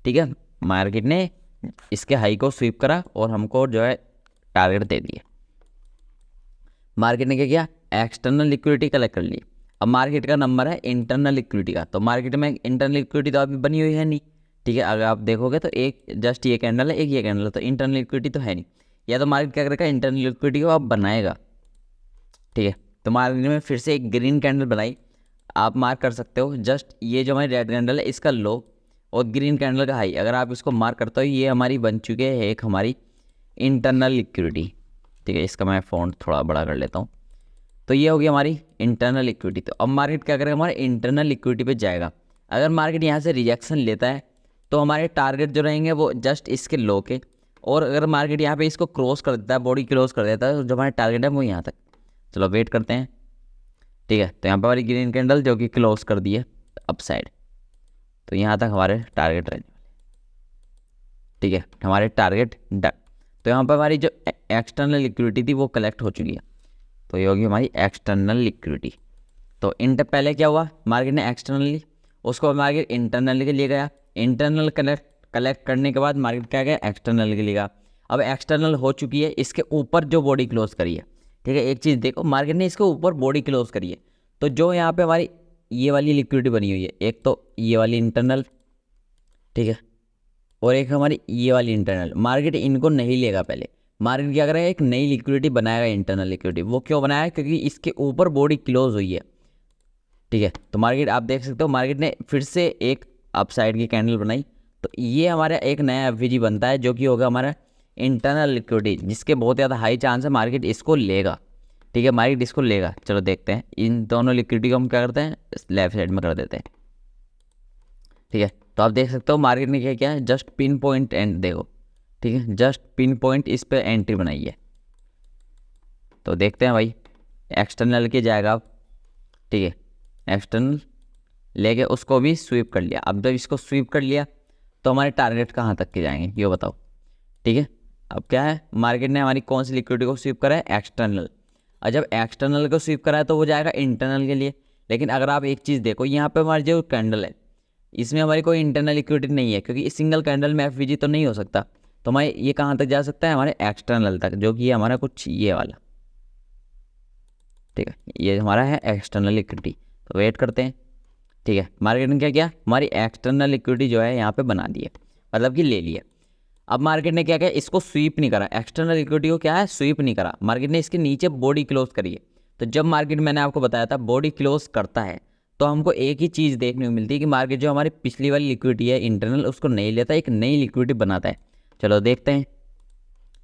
ठीक है, मार्केट ने इसके हाई को स्वीप करा और हमको जो है टारगेट दे दिए। मार्केट ने क्या किया, एक्सटर्नल लिक्विडिटी कलेक्ट कर ली। अब मार्केट का नंबर है इंटरनल लिक्विडिटी का, तो मार्केट में इंटरनल लिक्विडिटी तो अभी बनी हुई है नहीं। ठीक है, अगर आप देखोगे तो एक जस्ट ये कैंडल है, एक ये कैंडल है, तो इंटरनल लिक्विडिटी तो है नहीं, या तो मार्केट क्या करेगा, इंटरनल लिक्विडिटी को आप बनाएगा। ठीक है, तो मार्केट में फिर से एक ग्रीन कैंडल बनाई, आप मार्क कर सकते हो, जस्ट ये जो हमारी रेड कैंडल है इसका लो और ग्रीन कैंडल का हाई, अगर आप इसको मार्क करते हो, ये हमारी बन चुकी है एक हमारी इंटरनल लिक्विडिटी। ठीक है, इसका मैं फ़ॉन्ट थोड़ा बड़ा कर लेता हूँ, तो ये होगी हमारी इंटरनल लिक्विडिटी। तो अब मार्केट क्या करेगा, हमारे इंटरनल लिक्विडिटी पे जाएगा। अगर मार्केट यहाँ से रिजेक्शन लेता है तो हमारे टारगेट जो रहेंगे वो जस्ट इसके लो के, और अगर मार्केट यहाँ पे इसको क्रॉस कर देता है, बॉडी क्लोज कर देता है, तो जो हमारे टारगेट है वो यहाँ तक। चलो वेट करते हैं। ठीक है, तो यहाँ पर हमारी ग्रीन कैंडल जो कि क्लोज कर दी है अप साइड, तो यहाँ तक हमारे टारगेट रहने वाले। ठीक है, हमारे टारगेट डन। तो यहाँ पर हमारी जो एक्सटर्नल लिक्विडिटी थी वो कलेक्ट हो चुकी है, तो ये होगी हमारी एक्सटर्नल लिक्विडिटी। तो पहले क्या हुआ, मार्केट ने एक्सटर्नली, उसको मार्केट इंटरनल के लिए गया, इंटरनल कलेक्ट करने के बाद मार्केट क्या गया, एक्सटर्नल के लिए गया। अब एक्सटर्नल हो चुकी है, इसके ऊपर जो बॉडी क्लोज करी है। ठीक है, एक चीज़ देखो, मार्केट ने इसके ऊपर बॉडी क्लोज करी है, तो जो यहाँ पे हमारी ये वाली लिक्विडिटी बनी हुई है, एक तो ये वाली इंटरनल, ठीक है, और एक हमारी ये वाली इंटरनल, मार्केट इनको नहीं लेगा। पहले मार्केट क्या करेगा, एक नई लिक्विडिटी बनाएगा इंटरनल लिक्विडिटी। वो क्यों बनाया, क्योंकि इसके ऊपर बॉडी क्लोज हुई है। ठीक है, तो मार्केट आप देख सकते हो, मार्केट ने फिर से एक अप साइड की कैंडल बनाई, तो ये हमारा एक नया एफवीजी बनता है, जो कि होगा हमारा इंटरनल लिक्विडिटी, जिसके बहुत ज़्यादा हाई चांस है मार्केट इसको लेगा। ठीक है, मार्केट इसको लेगा। चलो देखते हैं, इन दोनों लिक्विडिटी को हम क्या करते हैं, लेफ्ट साइड में कर देते हैं। ठीक है, तो आप देख सकते हो मार्केट ने क्या किया है, जस्ट पिन पॉइंट एंड देखो। ठीक है, जस्ट पिन पॉइंट इस पर एंट्री बनाई है। तो देखते हैं भाई, एक्सटर्नल के जाएगा अब। ठीक है, एक्सटर्नल लेके उसको भी स्वीप कर लिया। अब जब इसको स्वीप कर लिया तो हमारे टारगेट कहाँ तक के जाएंगे ये बताओ। ठीक है, अब क्या है, मार्केट ने हमारी कौन सी लिक्विडिटी को स्वीप करा है, एक्सटर्नल। और जब एक्सटर्नल को स्वीप करा है तो वो जाएगा इंटरनल के लिए। लेकिन अगर आप एक चीज़ देखो, यहाँ पे हमारी जो कैंडल है इसमें हमारी कोई इंटरनल लिक्विडिटी नहीं है, क्योंकि इस सिंगल कैंडल में एफवीजी तो नहीं हो सकता। तो हमारे ये कहाँ तक जा सकता है, हमारे एक्सटर्नल तक, जो कि हमारा कुछ ये वाला। ठीक है, ये हमारा है एक्सटर्नल लिक्विडिटी। तो वेट करते हैं। ठीक है, मार्केट ने क्या किया, हमारी एक्सटर्नल लिक्विडिटी जो है यहाँ पे बना दी है, मतलब कि ले लिया। अब मार्केट ने क्या किया, इसको स्वीप नहीं करा, एक्सटर्नल लिक्विडिटी को क्या है, स्वीप नहीं करा, मार्केट ने इसके नीचे बॉडी क्लोज करी है। तो जब मार्केट, मैंने आपको बताया था, बॉडी क्लोज करता है तो हमको एक ही चीज़ देखने को मिलती है कि मार्केट जो हमारी पिछली वाली लिक्विडिटी है इंटरनल, उसको नहीं लेता, एक नई लिक्विडिटी बनाता है। चलो देखते हैं।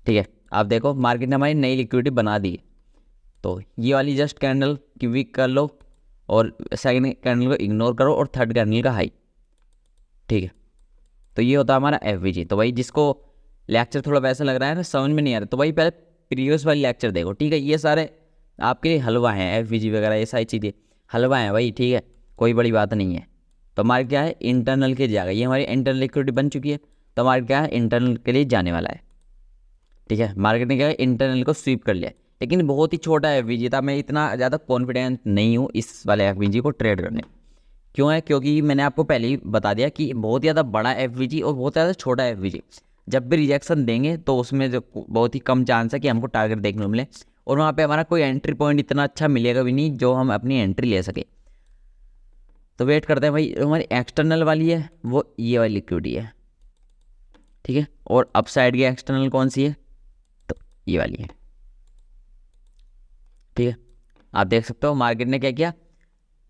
ठीक है, आप देखो मार्केट ने हमारी नई लिक्विडिटी बना दी है। तो ये वाली जस्ट कैंडल की वीक कर लो, और सेकंड कैंडल को इग्नोर करो, और थर्ड कैंडल का हाई। ठीक है, तो ये होता है हमारा एफवीजी। तो भाई जिसको लेक्चर थोड़ा वैसा लग रहा है ना, समझ में नहीं आ रहा, तो भाई पहले प्रीवियस वाली लेक्चर देखो। ठीक है, ये सारे आपके लिए हलवा हैं, एफवीजी वगैरह ये सारी चीज़ें हलवा हैं भाई। ठीक है, कोई बड़ी बात नहीं है। तो हमारे क्या है, इंटरनल के जाएगा, ये हमारी इंटरनल लिक्विडिटी बन चुकी है, तो हमारे क्या है, इंटरनल के लिए जाने वाला है। ठीक है, मार्केट ने क्या है, इंटरनल को स्वीप कर लिया, लेकिन बहुत ही छोटा एफवीजी था। मैं इतना ज़्यादा कॉन्फिडेंट नहीं हूँ इस वाले एफवीजी को ट्रेड करने। क्यों है, क्योंकि मैंने आपको पहले ही बता दिया कि बहुत ज़्यादा बड़ा एफवीजी और बहुत ज़्यादा छोटा एफवीजी जब भी रिजेक्शन देंगे तो उसमें जो बहुत ही कम चांस है कि हमको टारगेट देखने को मिले, और वहाँ पे हमारा कोई एंट्री पॉइंट इतना अच्छा मिलेगा भी नहीं जो हम अपनी एंट्री ले सके। तो वेट करते हैं भाई, हमारी एक्सटर्नल वाली है वो ये वाली लिक्विडिटी है। ठीक है, और अप साइड की एक्सटर्नल कौन सी है, तो ये वाली है। ठीक है, आप देख सकते हो मार्केट ने क्या किया,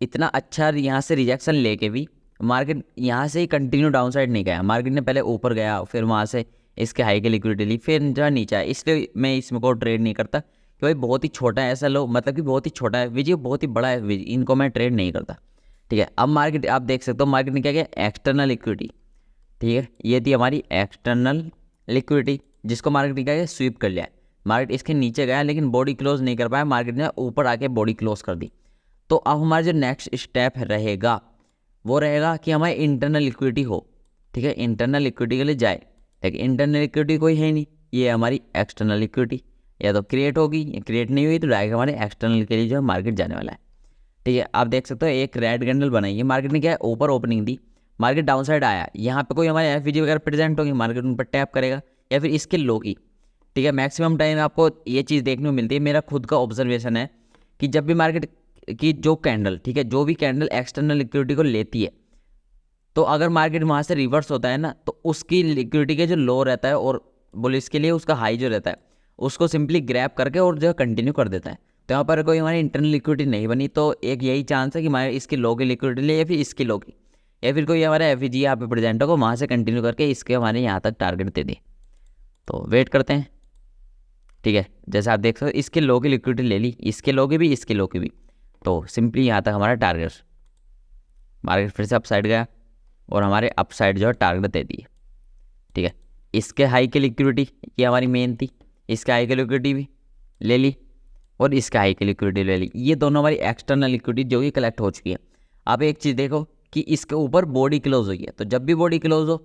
इतना अच्छा यहाँ से रिजेक्शन लेके भी मार्केट यहाँ से ही कंटिन्यू डाउन साइड नहीं गया। मार्केट ने पहले ऊपर गया, फिर वहाँ से इसके हाई की लिक्विडिटी ली, फिर जो नीचे आया। इसलिए मैं इसमें को ट्रेड नहीं करता कि भाई बहुत ही छोटा है, ऐसा लो मतलब कि बहुत ही छोटा है वीजी, बहुत ही बड़ा है वीजी, इनको मैं ट्रेड नहीं करता। ठीक है। अब मार्केट आप देख सकते हो मार्केट ने क्या किया, एक्सटर्नल लिक्विडिटी, ठीक है, ये थी हमारी एक्सटर्नल लिक्विडिटी जिसको मार्केट ने क्या किया, स्वीप कर लिया। मार्केट इसके नीचे गया लेकिन बॉडी क्लोज नहीं कर पाया, मार्केट ने ऊपर आके बॉडी क्लोज कर दी। तो अब हमारा जो नेक्स्ट स्टेप रहेगा वो रहेगा कि हमारी इंटरनल लिक्विडिटी हो, ठीक है, इंटरनल लिक्विडिटी के लिए जाए, लेकिन इंटरनल लिक्विडिटी कोई है नहीं, ये हमारी एक्सटर्नल लिक्विडिटी या तो क्रिएट होगी या क्रिएट नहीं हुई तो डायरेक्ट हमारे एक्सटर्नल के लिए जो है मार्केट जाने वाला है। ठीक है, आप देख सकते हो एक रेड कैंडल बनाई है, मार्केट ने क्या है ऊपर ओपनिंग दी, मार्केट डाउन साइड आया, यहाँ पे कोई हमारे एफवीजी वगैरह प्रेजेंट होगी, मार्केट उन पर टैप करेगा या फिर इसके लो की। ठीक है, मैक्सिमम टाइम आपको ये चीज़ देखने को मिलती है, मेरा खुद का ऑब्जर्वेशन है कि जब भी मार्केट की जो कैंडल, ठीक है, जो भी कैंडल एक्सटर्नल लिक्विडिटी को लेती है, तो अगर मार्केट वहाँ से रिवर्स होता है ना, तो उसकी लिक्विडिटी के जो लो रहता है और बोले इसके लिए उसका हाई जो रहता है उसको सिंपली ग्रैब करके और जो कंटिन्यू कर देता है। तो यहाँ पर कोई हमारी इंटरनल लिक्विडिटी नहीं बनी, तो एक यही चांस है कि हमारे इसकी लो की लिक्विडिटी ले या फिर इसकी लो की, या फिर कोई हमारा एफईजी यहाँ पे प्रेजेंट होगा वहाँ से कंटिन्यू करके इसके हमारे यहाँ तक टारगेट दे दे। तो वेट करते हैं। ठीक है, जैसे आप देख सकते हो इसके लो की लिक्विडिटी ले ली, इसके लो की भी, इसके लो की भी, तो सिंपली यहाँ तक हमारा टारगेट, मार्केट फिर से अप साइड गया और हमारे अप साइड जो है टारगेट दे दिए। ठीक है, इसके हाई की लिक्विडिटी ये हमारी मेन थी, इसके हाई की लिक्विडिटी भी ले ली और इसके हाई की लिक्विडिटी ले ली, ये दोनों हमारी एक्सटर्नल लिक्विडिटी जो कि कलेक्ट हो चुकी है। अब एक चीज़ देखो कि इसके ऊपर बॉडी क्लोज हुई है, तो जब भी बॉडी क्लोज हो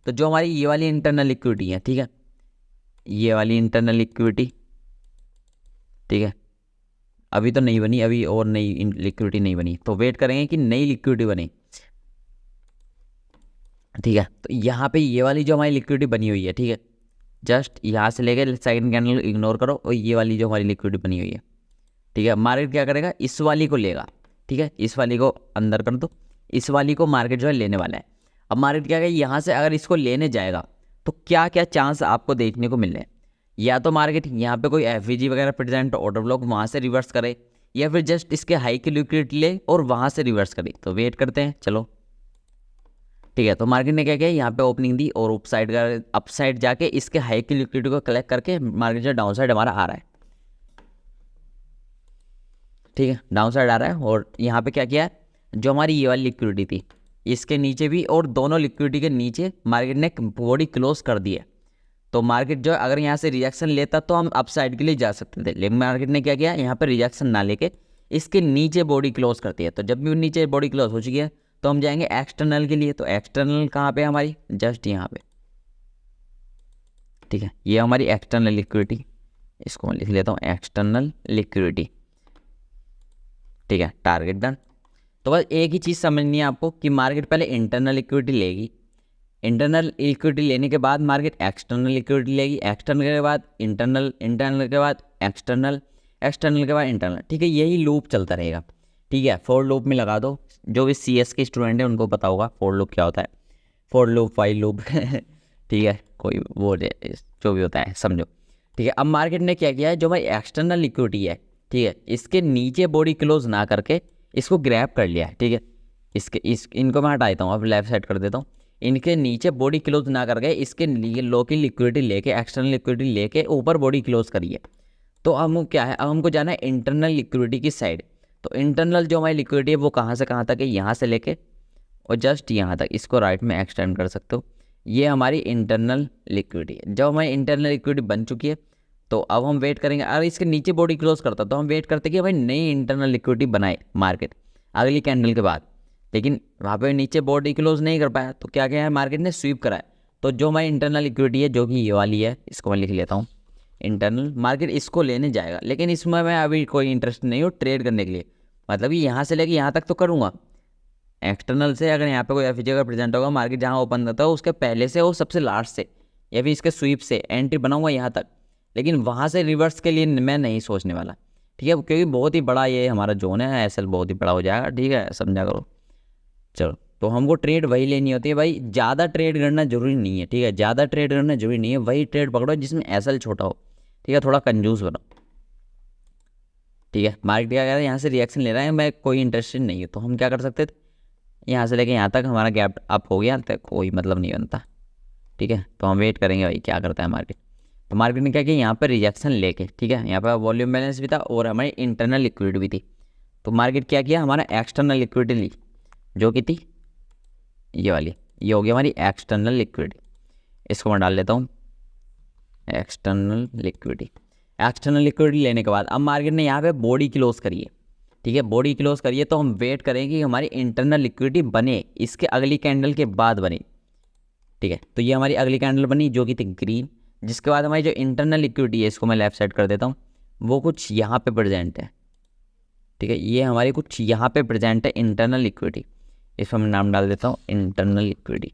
तो जो हमारी ये वाली इंटरनल लिक्विडिटी है, ठीक है, ये वाली इंटरनल लिक्विडिटी, ठीक है, अभी तो नहीं बनी, अभी और नई लिक्विडिटी नहीं बनी, तो वेट करेंगे कि नई लिक्विडिटी बने। ठीक है, तो यहाँ पे ये वाली जो हमारी लिक्विडिटी बनी हुई है, ठीक है, जस्ट यहाँ से लेकर सेकंड कैंडल इग्नोर करो और ये वाली जो हमारी लिक्विडिटी बनी हुई है, ठीक है, मार्केट क्या करेगा, इस वाली को लेगा। ठीक है, इस वाली को अंदर कर दो, इस वाली को मार्केट जो है लेने वाला है। अब मार्केट क्या करेगा, यहाँ से अगर इसको लेने जाएगा तो क्या क्या चांस आपको देखने को मिल रहे हैं, या तो मार्केट यहाँ पे कोई एफवीजी वगैरह प्रेजेंट ऑर्डर ब्लॉक वहाँ से रिवर्स करे, या फिर जस्ट इसके हाई की लिक्विडिटी ले और वहाँ से रिवर्स करे। तो वेट करते हैं, चलो। ठीक है, तो मार्केट ने क्या किया, यहाँ पे ओपनिंग दी और अप साइड जाके इसके हाई की लिक्विडिटी को कलेक्ट करके मार्केट जो डाउन साइड हमारा आ रहा है। ठीक है, डाउन साइड आ रहा है और यहाँ पे क्या किया है, जो हमारी ये वाली लिक्विडिटी थी इसके नीचे भी और दोनों लिक्विडिटी के नीचे मार्केट ने बॉडी क्लोज कर दी है। तो मार्केट जो अगर यहाँ से रिजेक्शन लेता तो हम अप साइड के लिए जा सकते थे, लेकिन मार्केट ने क्या किया, यहाँ पर रिजेक्शन ना लेके इसके नीचे बॉडी क्लोज करती है। तो जब भी नीचे बॉडी क्लोज हो चुकी है तो हम जाएंगे एक्सटर्नल के लिए। तो एक्सटर्नल कहाँ पे हमारी, जस्ट यहाँ पे। ठीक है, ये हमारी एक्सटर्नल लिक्विडिटी, इसको मैं लिख लेता हूँ एक्सटर्नल लिक्विडिटी। ठीक है, टारगेट डन। तो बस एक ही चीज़ समझनी है आपको कि मार्केट पहले इंटरनल लिक्विडिटी लेगी, इंटरनल लिक्विडिटी लेने के बाद मार्केट एक्सटर्नल लिक्विडिटी लेगी, एक्सटर्नल के बाद इंटरनल, इंटरनल के बाद एक्सटर्नल, एक्सटर्नल के बाद इंटरनल। ठीक है, यही लूप चलता रहेगा। ठीक है, फोर लूप में लगा दो, जो भी CS के स्टूडेंट हैं उनको पता होगा फोर लूप क्या होता है, फोर लूप, फाइल लूप ठीक है, कोई वो जो भी होता है समझो। ठीक है, अब मार्केट ने क्या किया है, जो भाई एक्सटर्नल लिक्विडिटी है, ठीक है, इसके नीचे बॉडी क्लोज ना करके इसको ग्रैब कर लिया है। ठीक है, इनको मैं हटा देता हूँ, अब लेफ्ट साइड कर देता हूँ। इनके नीचे बॉडी क्लोज ना करके इसके लिए लो की लिक्विडिटी लेके, एक्सटर्नल लिक्विडिटी लेके ऊपर बॉडी क्लोज करिए। तो अब क्या है, अब हमको जाना है इंटरनल लिक्विडिटी की साइड। तो इंटरनल जो हमारी लिक्विडिटी है वो कहाँ से कहाँ तक है, यहाँ से लेके और जस्ट यहाँ तक, इसको राइट में एक्सटेंड कर सकते हो। ये हमारी इंटरनल लिक्विडिटी है। जब हमारी इंटरनल लिक्विडिटी बन चुकी है तो अब हम वेट करेंगे, अगर इसके नीचे बॉडी क्लोज करता तो हम वेट करते कि भाई नई इंटरनल लिक्विडिटी बनाए मार्केट अगली कैंडल के बाद, लेकिन वहाँ पे नीचे बॉडी क्लोज नहीं कर पाया। तो क्या क्या है, मार्केट ने स्वीप कराया। तो जो हमारी इंटरनल लिक्विडिटी है जो कि ये वाली है, इसको मैं लिख लेता हूँ इंटरनल, मार्केट इसको लेने जाएगा, लेकिन इसमें मैं अभी कोई इंटरेस्ट नहीं हूँ ट्रेड करने के लिए। मतलब कि यहाँ से लेके यहाँ तक तो करूँगा, एक्सटर्नल से अगर यहाँ पे कोई एफईजी का प्रेजेंट होगा, मार्केट जहाँ ओपन होता है उसके पहले से और सबसे लास्ट से या फिर इसके स्वीप से एंट्री बनाऊंगा यहाँ तक, लेकिन वहाँ से रिवर्स के लिए मैं नहीं सोचने वाला। ठीक है, क्योंकि बहुत ही बड़ा ये हमारा जोन है, एसएल बहुत ही बड़ा हो जाएगा। ठीक है, समझा करो। चलो, तो हमको ट्रेड वही लेनी होती है भाई, ज़्यादा ट्रेड करना जरूरी नहीं है। ठीक है, ज़्यादा ट्रेड करना जरूरी नहीं है, वही ट्रेड पकड़ो जिसमें एसएल छोटा हो। ठीक है, थोड़ा कंजूस बनो। ठीक है, मार्केट क्या कह रहा है, यहाँ से रिएक्शन ले रहा है, मैं कोई इंटरेस्टेड नहीं है, तो हम क्या कर सकते थे, यहाँ से लेके यहाँ तक हमारा गैप अप हो गया, तक कोई मतलब नहीं बनता। ठीक है, तो हम वेट करेंगे भाई क्या करता है मार्केट। तो मार्केट ने क्या किया, यहाँ पर रिजेक्शन लेके, ठीक है, यहाँ पर वॉल्यूम बैलेंस भी था और हमारी इंटरनल लिक्विडिटी भी थी। तो मार्केट क्या किया, हमारा एक्सटर्नल लिक्विडिटी ली, जो कि थी ये वाली, ये हो गई हमारी एक्सटर्नल लिक्विडिटी। इसको मैं डाल लेता हूँ एक्सटर्नल लिक्विडिटी। एक्सटर्नल लिक्विडिटी लेने के बाद अब मार्केट ने यहाँ पे बॉडी क्लोज करी है, ठीक है, बॉडी क्लोज करिए, तो हम वेट करेंगे कि हमारी इंटरनल लिक्विडिटी बने, इसके अगली कैंडल के बाद बने, ठीक है। तो ये हमारी अगली कैंडल बनी जो कि थी ग्रीन, जिसके बाद हमारी जो इंटरनल लिक्विडिटी है, इसको मैं लेफ्ट साइड कर देता हूँ, वो कुछ यहाँ पे प्रेजेंट है, ठीक है, ये हमारी कुछ यहाँ पे प्रेजेंट है इंटरनल लिक्विडिटी, इसमें मैं नाम डाल देता हूँ इंटरनल लिक्विडिटी।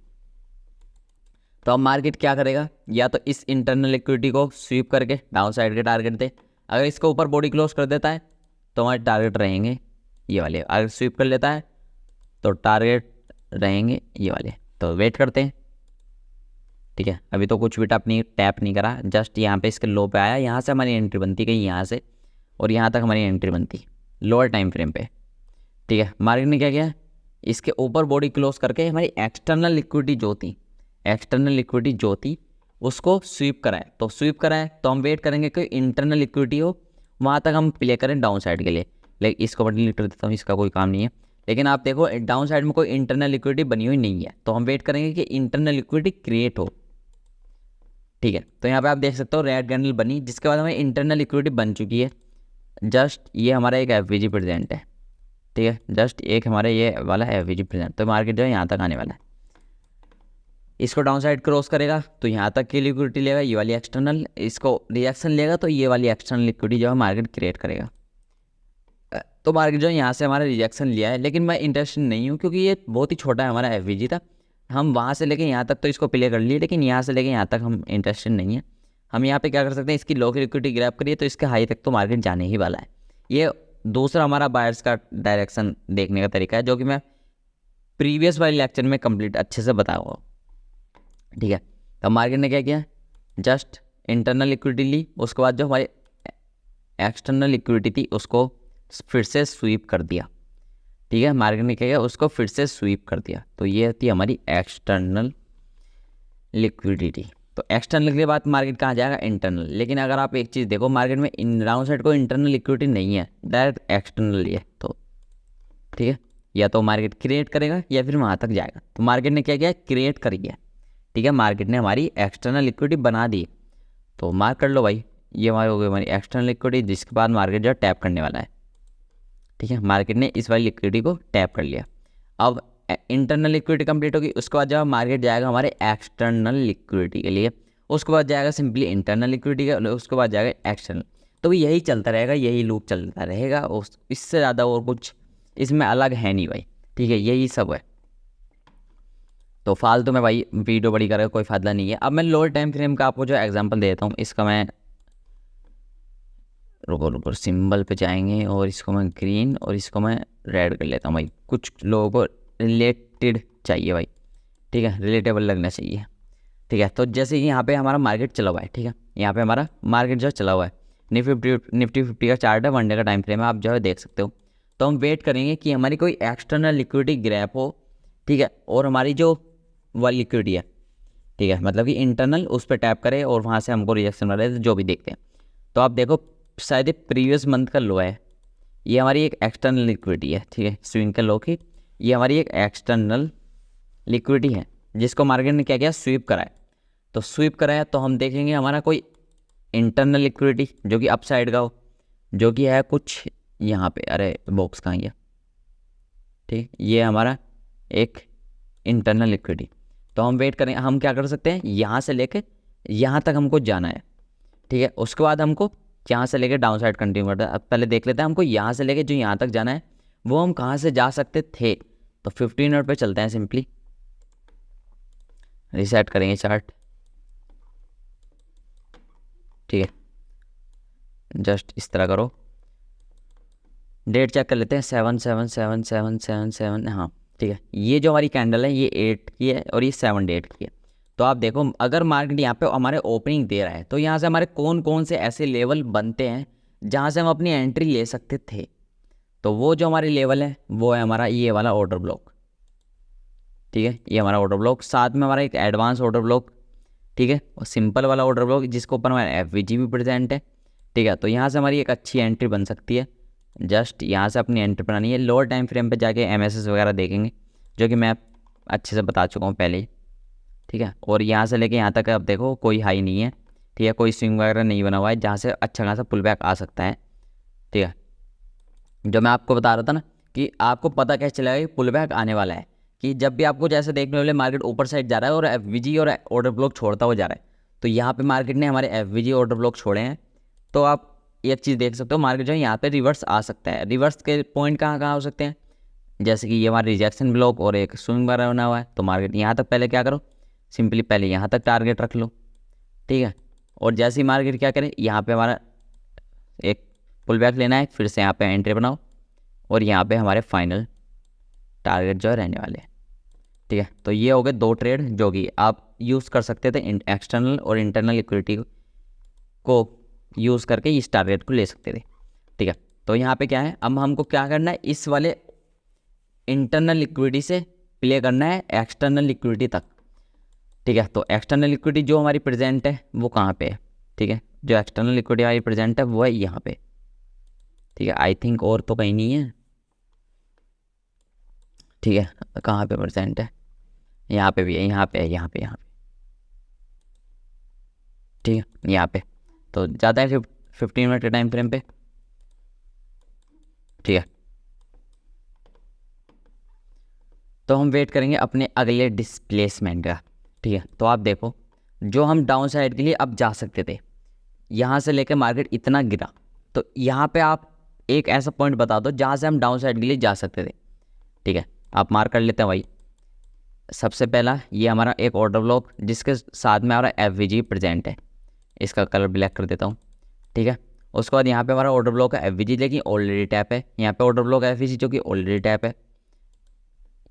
तो अब मार्केट क्या करेगा, या तो इस इंटरनल लिक्विडिटी को स्वीप करके डाउन साइड के टारगेट दे, अगर इसके ऊपर बॉडी क्लोज कर देता है तो हमारे टारगेट रहेंगे ये वाले, अगर स्वीप कर लेता है तो टारगेट रहेंगे ये वाले। तो वेट करते हैं, ठीक है, अभी तो कुछ भी टैप नहीं करा, जस्ट यहाँ पे इसके लो पे आया, यहाँ से हमारी एंट्री बनती गई यहाँ से, और यहाँ तक हमारी एंट्री बनती लोअर टाइम फ्रेम पे, ठीक है। मार्केट ने क्या किया, इसके ऊपर बॉडी क्लोज करके हमारी एक्सटर्नल लिक्विडिटी जो थी उसको स्वीप कराए, तो स्वीप कराए तो हम वेट करेंगे कि इंटरनल लिक्विडिटी हो, वहाँ तक हम प्ले करें डाउन साइड के लिए। लेकिन इसको मैं डिलीट कर देता हूँ, इसका कोई काम नहीं है। लेकिन आप देखो डाउन साइड में कोई इंटरनल लिक्विडिटी बनी हुई नहीं है, तो हम वेट करेंगे कि इंटरनल लिक्विडिटी क्रिएट हो, ठीक है। तो यहाँ पे आप देख सकते हो रेड कैंडल बनी, जिसके बाद हमारी इंटरनल लिक्विडिटी बन चुकी है, जस्ट ये हमारा एक एफवीजी प्रेजेंट है, ठीक है, जस्ट एक हमारा ये वाला एफवीजी प्रेजेंट। तो मार्केट जो है यहाँ तक आने वाला है, इसको डाउन साइड क्रॉस करेगा तो यहाँ तक की लिक्विडिटी लेगा, ये वाली एक्सटर्नल, इसको रिएक्शन लेगा तो ये वाली एक्सटर्नल लिक्विडिटी जो है मार्केट क्रिएट करेगा। तो मार्केट जो है यहाँ से हमारा रिजेक्शन लिया है, लेकिन मैं इंटरेस्टेड नहीं हूँ क्योंकि ये बहुत ही छोटा है हमारा एफवीजी था, हम वहाँ से लेके यहाँ तक तो इसको प्ले कर लिए, लेकिन यहाँ से लेके यहाँ तक हम इंटरेस्टेड नहीं है। हम यहाँ पे क्या कर सकते हैं, इसकी लो की लिक्विडिटी ग्रैब करिए तो इसके हाई तक तो मार्केट जाने ही वाला है। ये दूसरा हमारा बायर्स का डायरेक्शन देखने का तरीका है, जो कि मैं प्रीवियस वाले लेक्चर में कंप्लीट अच्छे से बताऊँगा, ठीक है। तो मार्केट ने क्या किया, जस्ट इंटरनल लिक्विडिटी ली, उसके बाद जो हमारी एक्सटर्नल लिक्विडिटी थी उसको फिर से स्वीप कर दिया, ठीक है। मार्केट ने क्या किया, उसको फिर से स्वीप कर दिया, तो ये थी हमारी एक्सटर्नल लिक्विडिटी। तो एक्सटर्नल के बाद मार्केट कहाँ जाएगा, इंटरनल। लेकिन अगर आप एक चीज़ देखो, मार्केट में इन डाउन साइड को इंटरनल लिक्विडिटी नहीं है, डायरेक्ट एक्सटर्नल है, तो ठीक है, या तो मार्केट क्रिएट करेगा या फिर वहाँ तक जाएगा। तो मार्केट ने क्या किया, क्रिएट कर दिया, ठीक है, मार्केट ने हमारी एक्सटर्नल लिक्विडिटी बना दी। तो मार्क कर लो भाई, ये हमारी हो गई हमारी एक्सटर्नल लिक्विडिटी, जिसके बाद मार्केट जो टैप करने वाला है, ठीक है। मार्केट ने इस वाली लिक्विडिटी को टैप कर लिया। अब इंटरनल लिक्विडिटी कंप्लीट होगी, उसके बाद जब मार्केट जाएगा हमारे एक्सटर्नल लिक्विडिटी के लिए, उसके बाद जाएगा सिंपली इंटरनल लिक्विडिटी का, उसके बाद जाएगा एक्सटर्नल। तो यही चलता रहेगा, यही लूप चलता रहेगा, इससे ज़्यादा और कुछ इसमें अलग है नहीं भाई, ठीक है, यही सब है। तो फालतू में भाई वीडियो बड़ी करके कोई फ़ायदा नहीं है। अब मैं लोअर टाइम फ्रेम का आपको जो एग्जांपल देता हूँ, इसका मैं रुको सिंबल पे जाएंगे और इसको मैं ग्रीन और इसको मैं रेड कर लेता हूँ भाई, कुछ लोगों को रिलेटेड चाहिए भाई, ठीक है, रिलेटेबल लगना चाहिए, ठीक है। तो जैसे कि यहाँ पे हमारा मार्केट चला हुआ है, ठीक है, यहाँ पे हमारा मार्केट जो चला हुआ है, निफ्टी 50 का चार्ट है, 1 डे का टाइम फ्रेम है, आप जो है देख सकते हो। तो हम वेट करेंगे कि हमारी कोई एक्सटर्नल लिक्विडिटी ग्रैप हो, ठीक है, और हमारी जो वाली लिक्विडिटी है, ठीक है, मतलब कि इंटरनल उस पर टैप करे और वहाँ से हमको रिजेक्शन वाले जो भी देखते हैं। तो आप देखो शायद प्रीवियस मंथ का लो है, ये हमारी एक एक्सटर्नल लिक्विडिटी है, ठीक है, स्विंग का लो की ये हमारी एक एक्सटर्नल लिक्विडिटी है, जिसको मार्केट ने क्या किया, स्वीप कराया। तो स्वीप कराया तो हम देखेंगे हमारा कोई इंटरनल लिक्विडिटी जो कि अप साइड का हो, जो कि है कुछ यहाँ पे, अरे बॉक्स कहाँ है, ठीक, ये हमारा एक इंटरनल लिक्विडिटी। तो हम वेट करें, हम क्या कर सकते हैं, यहाँ से लेके यहाँ तक हमको जाना है, ठीक है, उसके बाद हमको यहाँ से लेके डाउन साइड कंटिन्यू करता है। अब पहले देख लेते हैं हमको यहाँ से लेके जो यहाँ तक जाना है वो हम कहाँ से जा सकते थे। तो 15 मिनट पे चलते हैं, सिंपली रिसेट करेंगे चार्ट, ठीक है, जस्ट इस तरह करो, डेट चेक कर लेते हैं 7/7/7/7/7/7, हाँ ठीक है। ये जो हमारी कैंडल है ये 8 की है और ये 7 डेट की है। तो आप देखो अगर मार्केट यहाँ पे हमारे ओपनिंग दे रहा है तो यहाँ से हमारे कौन कौन से ऐसे लेवल बनते हैं जहाँ से हम अपनी एंट्री ले सकते थे। तो वो जो हमारे लेवल है वो है हमारा ये वाला ऑर्डर ब्लॉक, ठीक है, ये हमारा ऑर्डर ब्लॉक, साथ में हमारा एक एडवांस ऑर्डर ब्लॉक, ठीक है, और सिंपल वाला ऑर्डर ब्लॉक जिसके ऊपर हमारा एफवीजी भी प्रेजेंट है, ठीक है। तो यहाँ से हमारी एक अच्छी एंट्री बन सकती है, जस्ट यहाँ से अपनी एंट्री बनानी है। लोअर टाइम फ्रेम पे जाके एमएसएस वगैरह देखेंगे जो कि मैं अच्छे से बता चुका हूँ पहले ही, ठीक है। और यहाँ से लेके यहाँ तक अब देखो कोई हाई नहीं है, ठीक है, कोई स्विंग वगैरह नहीं बना हुआ है जहाँ से अच्छा खासा पुल बैक आ सकता है, ठीक है। जो मैं आपको बता रहा था ना कि आपको पता कैसे चलेगा कि पुल बैक आने वाला है, कि जब भी आपको जैसे देखने वाले मार्केट ऊपर साइड जा रहा है और एफवीजी और ऑर्डर ब्लॉक छोड़ता हुआ जा रहा है, तो यहाँ पे मार्केट ने हमारे एफवीजी ऑर्डर ब्लॉक छोड़े हैं, तो आप एक चीज़ देख सकते हो, मार्केट जो है यहाँ पे रिवर्स आ सकता है। रिवर्स के पॉइंट कहाँ कहाँ हो सकते हैं, जैसे कि ये हमारा रिजेक्शन ब्लॉक और एक स्विंग बार बना हुआ है, तो मार्केट यहाँ तक पहले क्या करो, सिंपली पहले यहाँ तक टारगेट रख लो, ठीक है। और जैसे ही मार्केट क्या करे, यहाँ पे हमारा एक पुल बैक लेना है, फिर से यहाँ पे एंट्री बनाओ और यहाँ पे हमारे फाइनल टारगेट जो है रहने वाले हैं, ठीक है। तो ये हो गए 2 ट्रेड जो कि आप यूज़ कर सकते थे, एक्सटर्नल और इंटरनल लिक्विडिटी को यूज़ करके इस टारगेट को ले सकते थे, ठीक है। तो यहाँ पे क्या है, अब हमको क्या करना है, इस वाले इंटरनल लिक्विडिटी से प्ले करना है एक्सटर्नल लिक्विडिटी तक, ठीक है। तो एक्सटर्नल लिक्विडिटी जो हमारी प्रेजेंट है वो कहाँ पे है, ठीक है, जो एक्सटर्नल लिक्विडिटी हमारी प्रेजेंट है वो है यहाँ पे, ठीक है। आई थिंक और तो कहीं नहीं है, ठीक है। कहाँ पे प्रेजेंट है, यहाँ पे भी है, यहाँ पे है, यहाँ पे, ठीक है, यहाँ पे। तो ज़्यादा है 15 मिनट के टाइम फ्रेम पे, ठीक है। तो हम वेट करेंगे अपने अगले डिस्प्लेसमेंट का, ठीक है। तो आप देखो, जो हम डाउन साइड के लिए अब जा सकते थे, यहाँ से लेकर मार्केट इतना गिरा, तो यहाँ पे आप एक ऐसा पॉइंट बता दो जहाँ से हम डाउन साइड के लिए जा सकते थे, ठीक है। आप मार्क कर लेते हैं भाई। सबसे पहला ये हमारा एक ऑर्डर ब्लॉक जिसके साथ में हमारा एफवीजी प्रेजेंट है, इसका कलर ब्लैक कर देता हूँ, ठीक है। उसके बाद यहाँ पे हमारा ऑर्डर ब्लॉक है एफवीजी लेकिन ऑलरेडी टैप है, यहाँ पे ऑर्डर ब्लॉक है एफवीजी जो कि ऑलरेडी टैप है,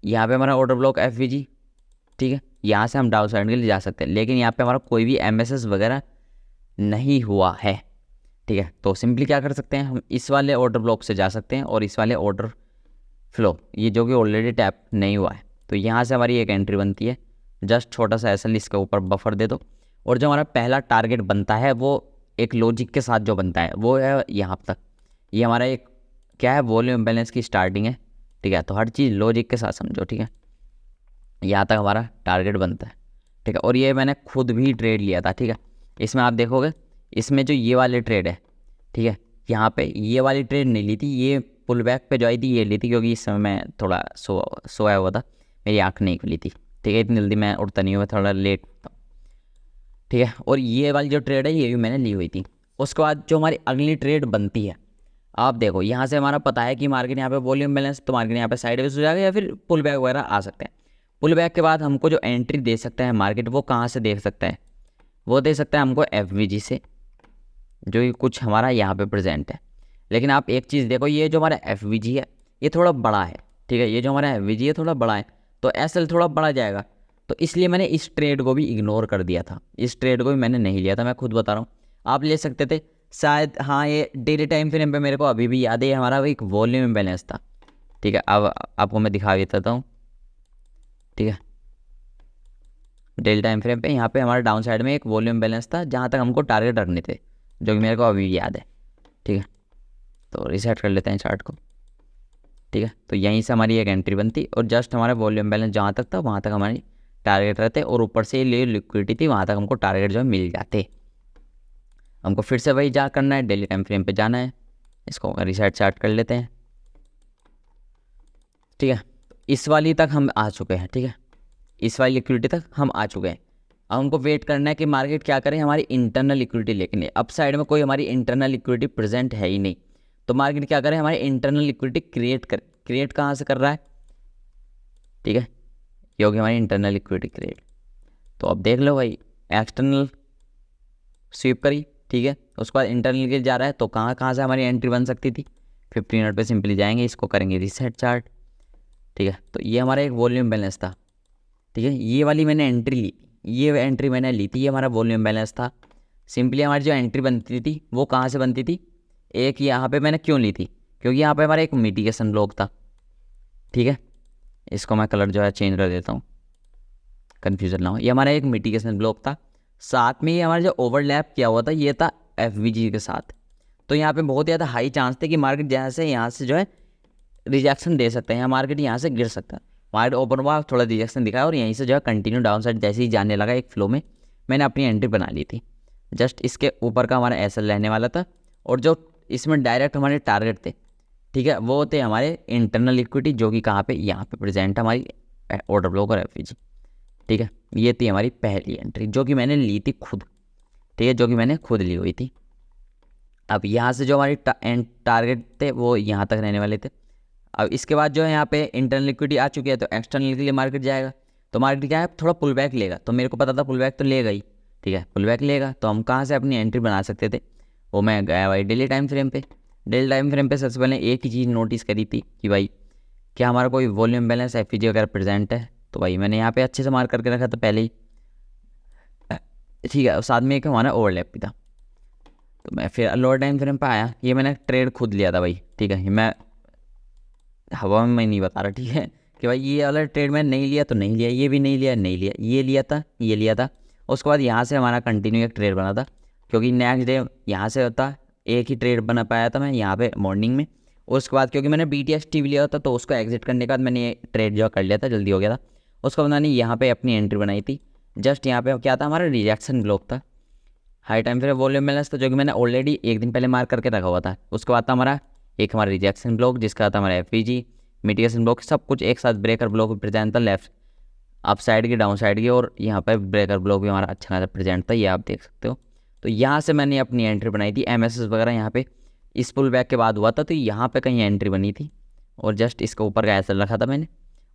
यहाँ पे हमारा ऑर्डर ब्लॉक एफवीजी, ठीक है। यहाँ से हम डाउन साइड के लिए जा सकते हैं, लेकिन यहाँ पे हमारा कोई भी एमएसएस वगैरह नहीं हुआ है, ठीक है। तो सिंपली क्या कर सकते हैं, हम इस वाले ऑर्डर ब्लॉक से जा सकते हैं और इस वाले ऑर्डर फ्लो ये जो कि ऑलरेडी टैप नहीं हुआ है, तो यहाँ से हमारी एक एंट्री बनती है। जस्ट छोटा सा एसएल इसके ऊपर बफर दे दो, और जो हमारा पहला टारगेट बनता है वो एक लॉजिक के साथ जो बनता है वो है यहाँ तक। ये हमारा एक क्या है, वॉल्यूम बैलेंस की स्टार्टिंग है, ठीक है। तो हर चीज़ लॉजिक के साथ समझो, ठीक है। यहाँ तक हमारा टारगेट बनता है, ठीक है। और ये मैंने खुद भी ट्रेड लिया था, ठीक है। इसमें आप देखोगे, इसमें जो ये वाली ट्रेड है, ठीक है, यहाँ पे ये वाली ट्रेड नहीं ली थी, ये पुल बैक पे जो आई थी ये ली थी, क्योंकि इस समय मैं थोड़ा सोया हुआ था, मेरी आँख नहीं खुली थी, ठीक है। इतनी जल्दी मैं उठता नहीं हुआ, थोड़ा लेट था, ठीक है। और ये वाली जो ट्रेड है ये भी मैंने ली हुई थी। उसके बाद जो हमारी अगली ट्रेड बनती है, आप देखो यहाँ से हमारा पता है कि मार्केट यहाँ पे वॉल्यूम बैलेंस, तो मार्केट यहाँ पे साइडवेज हो जाएगा या फिर पुल बैक वगैरह आ सकते हैं। पुल बैक के बाद हमको जो एंट्री दे सकता है मार्केट, वो कहाँ से दे सकता है, वो दे सकता है हमको एफवीजी से, जो कि कुछ हमारा यहाँ पे प्रेजेंट है। लेकिन आप एक चीज़ देखो, ये जो हमारा एफवीजी है ये थोड़ा बड़ा है, ठीक है। ये जो हमारा एफवीजी है थोड़ा बड़ा है, तो एसएल थोड़ा बड़ा जाएगा, तो इसलिए मैंने इस ट्रेड को भी इग्नोर कर दिया था, इस ट्रेड को भी मैंने नहीं लिया था। मैं खुद बता रहा हूँ, आप ले सकते थे शायद। हाँ, ये डेली टाइम फ्रेम पे मेरे को अभी भी याद है, हमारा एक वॉल्यूम बैलेंस था, ठीक है। अब आपको मैं दिखा देता हूँ, ठीक है। डेली टाइम फ्रेम पे यहाँ पे हमारे डाउन साइड में एक वॉल्यूम बैलेंस था जहाँ तक हमको टारगेट रखने थे, जो कि मेरे को अभी भी याद है, ठीक है। तो रिसेट कर लेते हैं चार्ट को, ठीक है। तो यहीं से हमारी एक एंट्री बनती और जस्ट हमारा वॉल्यूम बैलेंस जहाँ तक था वहाँ तक हमारी टारगेट रहते, और ऊपर से ये लिक्विडिटी थी, वहाँ तक हमको टारगेट जो है मिल जाते। हमको फिर से वही जा करना है, डेली टाइम फ्रेम पे जाना है, इसको रिसेट चार्ट कर लेते हैं, ठीक है। इस वाली तक हम आ चुके हैं, ठीक है, इस वाली लिक्विडिटी तक हम आ चुके हैं। अब हमको वेट करना है कि मार्केट क्या करे, हमारी इंटरनल लिक्विडिटी लेके नहीं, अप साइड में कोई हमारी इंटरनल लिक्विडिटी प्रेजेंट है ही नहीं, तो मार्केट क्या करे, हमारी इंटरनल लिक्विडिटी क्रिएट कहाँ से कर रहा है, ठीक है। ये होगी हमारी इंटरनल लिक्विडिटी क्रिएट। तो अब देख लो भाई, एक्सटर्नल स्वीप करी, ठीक है, उसके बाद इंटरनल के जा रहा है, तो कहाँ कहाँ से हमारी एंट्री बन सकती थी। 15 मिनट पे सिंपली जाएंगे, इसको करेंगे रिसेट चार्ट, ठीक है। तो ये हमारा एक वॉल्यूम बैलेंस था, ठीक है। ये वाली मैंने एंट्री ली, ये एंट्री मैंने ली थी, ये हमारा वॉल्यूम बैलेंस था। सिंपली हमारी जो एंट्री बनती थी वो कहाँ से बनती थी, एक यहाँ पे मैंने क्यों ली थी, क्योंकि यहाँ पे हमारा एक मिटिगेशन ब्लॉक था, ठीक है। इसको मैं कलर जो है चेंज कर देता हूँ, कन्फ्यूजन ना हो। ये हमारा एक मिटिगेशन ब्लॉक था, साथ में ये हमारा जो ओवरलैप किया हुआ था ये था एफवीजी के साथ। तो यहाँ पे बहुत ज़्यादा हाई चांस थे कि मार्केट जैसे यहाँ से जो है रिजेक्शन दे सकते हैं, मार्केट यहाँ से गिर सकता है। मार्केट ओपन हुआ, थोड़ा रिजेक्शन दिखाया और यहीं से जो है कंटिन्यू डाउन साइड जैसे ही जाने लगा एक फ्लो में, मैंने अपनी एंट्री बना ली थी। जस्ट इसके ऊपर का हमारा एसएल रहने वाला था, और जो इसमें डायरेक्ट हमारे टारगेट थे, ठीक है, वो थे हमारे इंटरनल इक्विटी, जो कि कहाँ पे, यहाँ पे प्रेजेंट है हमारी ऑर्डर ब्लॉक और एफवीजी। ठीक है, ये थी हमारी पहली एंट्री जो कि मैंने ली थी खुद। ठीक है, जो कि मैंने खुद ली हुई थी। अब यहाँ से जो हमारी टारगेट थे वो यहाँ तक रहने वाले थे। अब इसके बाद जो है यहाँ पे इंटरनल लिक्विडिटी आ चुकी है, तो एक्सटर्नल के लिए मार्केट जाएगा। तो मार्केट क्या है, थोड़ा पुल बैक लेगा, तो मेरे को पता था पुल बैक तो लेगा ही। ठीक है, पुल बैक लेगा तो हम कहाँ से अपनी एंट्री बना सकते थे, वो मैं गया भाई डेली टाइम फ्रेम पे। डेली टाइम फ्रेम पे सबसे पहले एक ही चीज़ नोटिस करी थी कि भाई क्या हमारा कोई वॉल्यूम बैलेंस एफईजी वगैरह प्रेजेंट है। तो भाई मैंने यहाँ पे अच्छे से मार्क करके रखा था पहले ही। ठीक है, और साथ में एक हमारा ओवरलैप भी था। तो मैं फिर लोअर टाइम फ्रेम पे आया, ये मैंने ट्रेड खुद लिया था भाई। ठीक है, मैं हवा में मैं नहीं बता रहा, ठीक है, कि भाई ये वाला ट्रेड मैंने नहीं लिया तो नहीं लिया, ये भी नहीं लिया, नहीं लिया, ये लिया था, ये लिया था। उसके बाद यहाँ से हमारा कंटिन्यू एक ट्रेड बना था, क्योंकि नेक्स्ट डे यहाँ से होता एक ही ट्रेड बना पाया था मैं यहाँ पे मॉर्निंग में। उसके बाद क्योंकि मैंने BTST भी लिया होता, तो उसको एग्जिट करने के बाद मैंने ये ट्रेड जो कर लिया था, जल्दी हो गया था। उसके बाद मैंने यहाँ पे अपनी एंट्री बनाई थी। जस्ट यहाँ पे क्या था, हमारा रिजेक्शन ब्लॉक था, high time frame volume balance था, जो कि मैंने ऑलरेडी एक दिन पहले मार्क करके रखा हुआ था। उसके बाद था हमारा एक हमारा रिजेक्शन ब्लॉक, जिसका था हमारा एफईजी, मिटिगेशन ब्लॉक, सब कुछ एक साथ। ब्रेकर ब्लॉक प्रेजेंट था लेफ्ट अप साइड की, डाउन साइड की, और यहाँ पर ब्रेकर ब्लॉक भी हमारा अच्छा खासा प्रेजेंट था, ये आप देख सकते हो। तो यहाँ से मैंने अपनी एंट्री बनाई थी। MSS वगैरह यहाँ पे इस पुल बैक के बाद हुआ था, तो यहाँ पे कहीं एंट्री बनी थी, और जस्ट इसके ऊपर का ऐसा रखा था मैंने।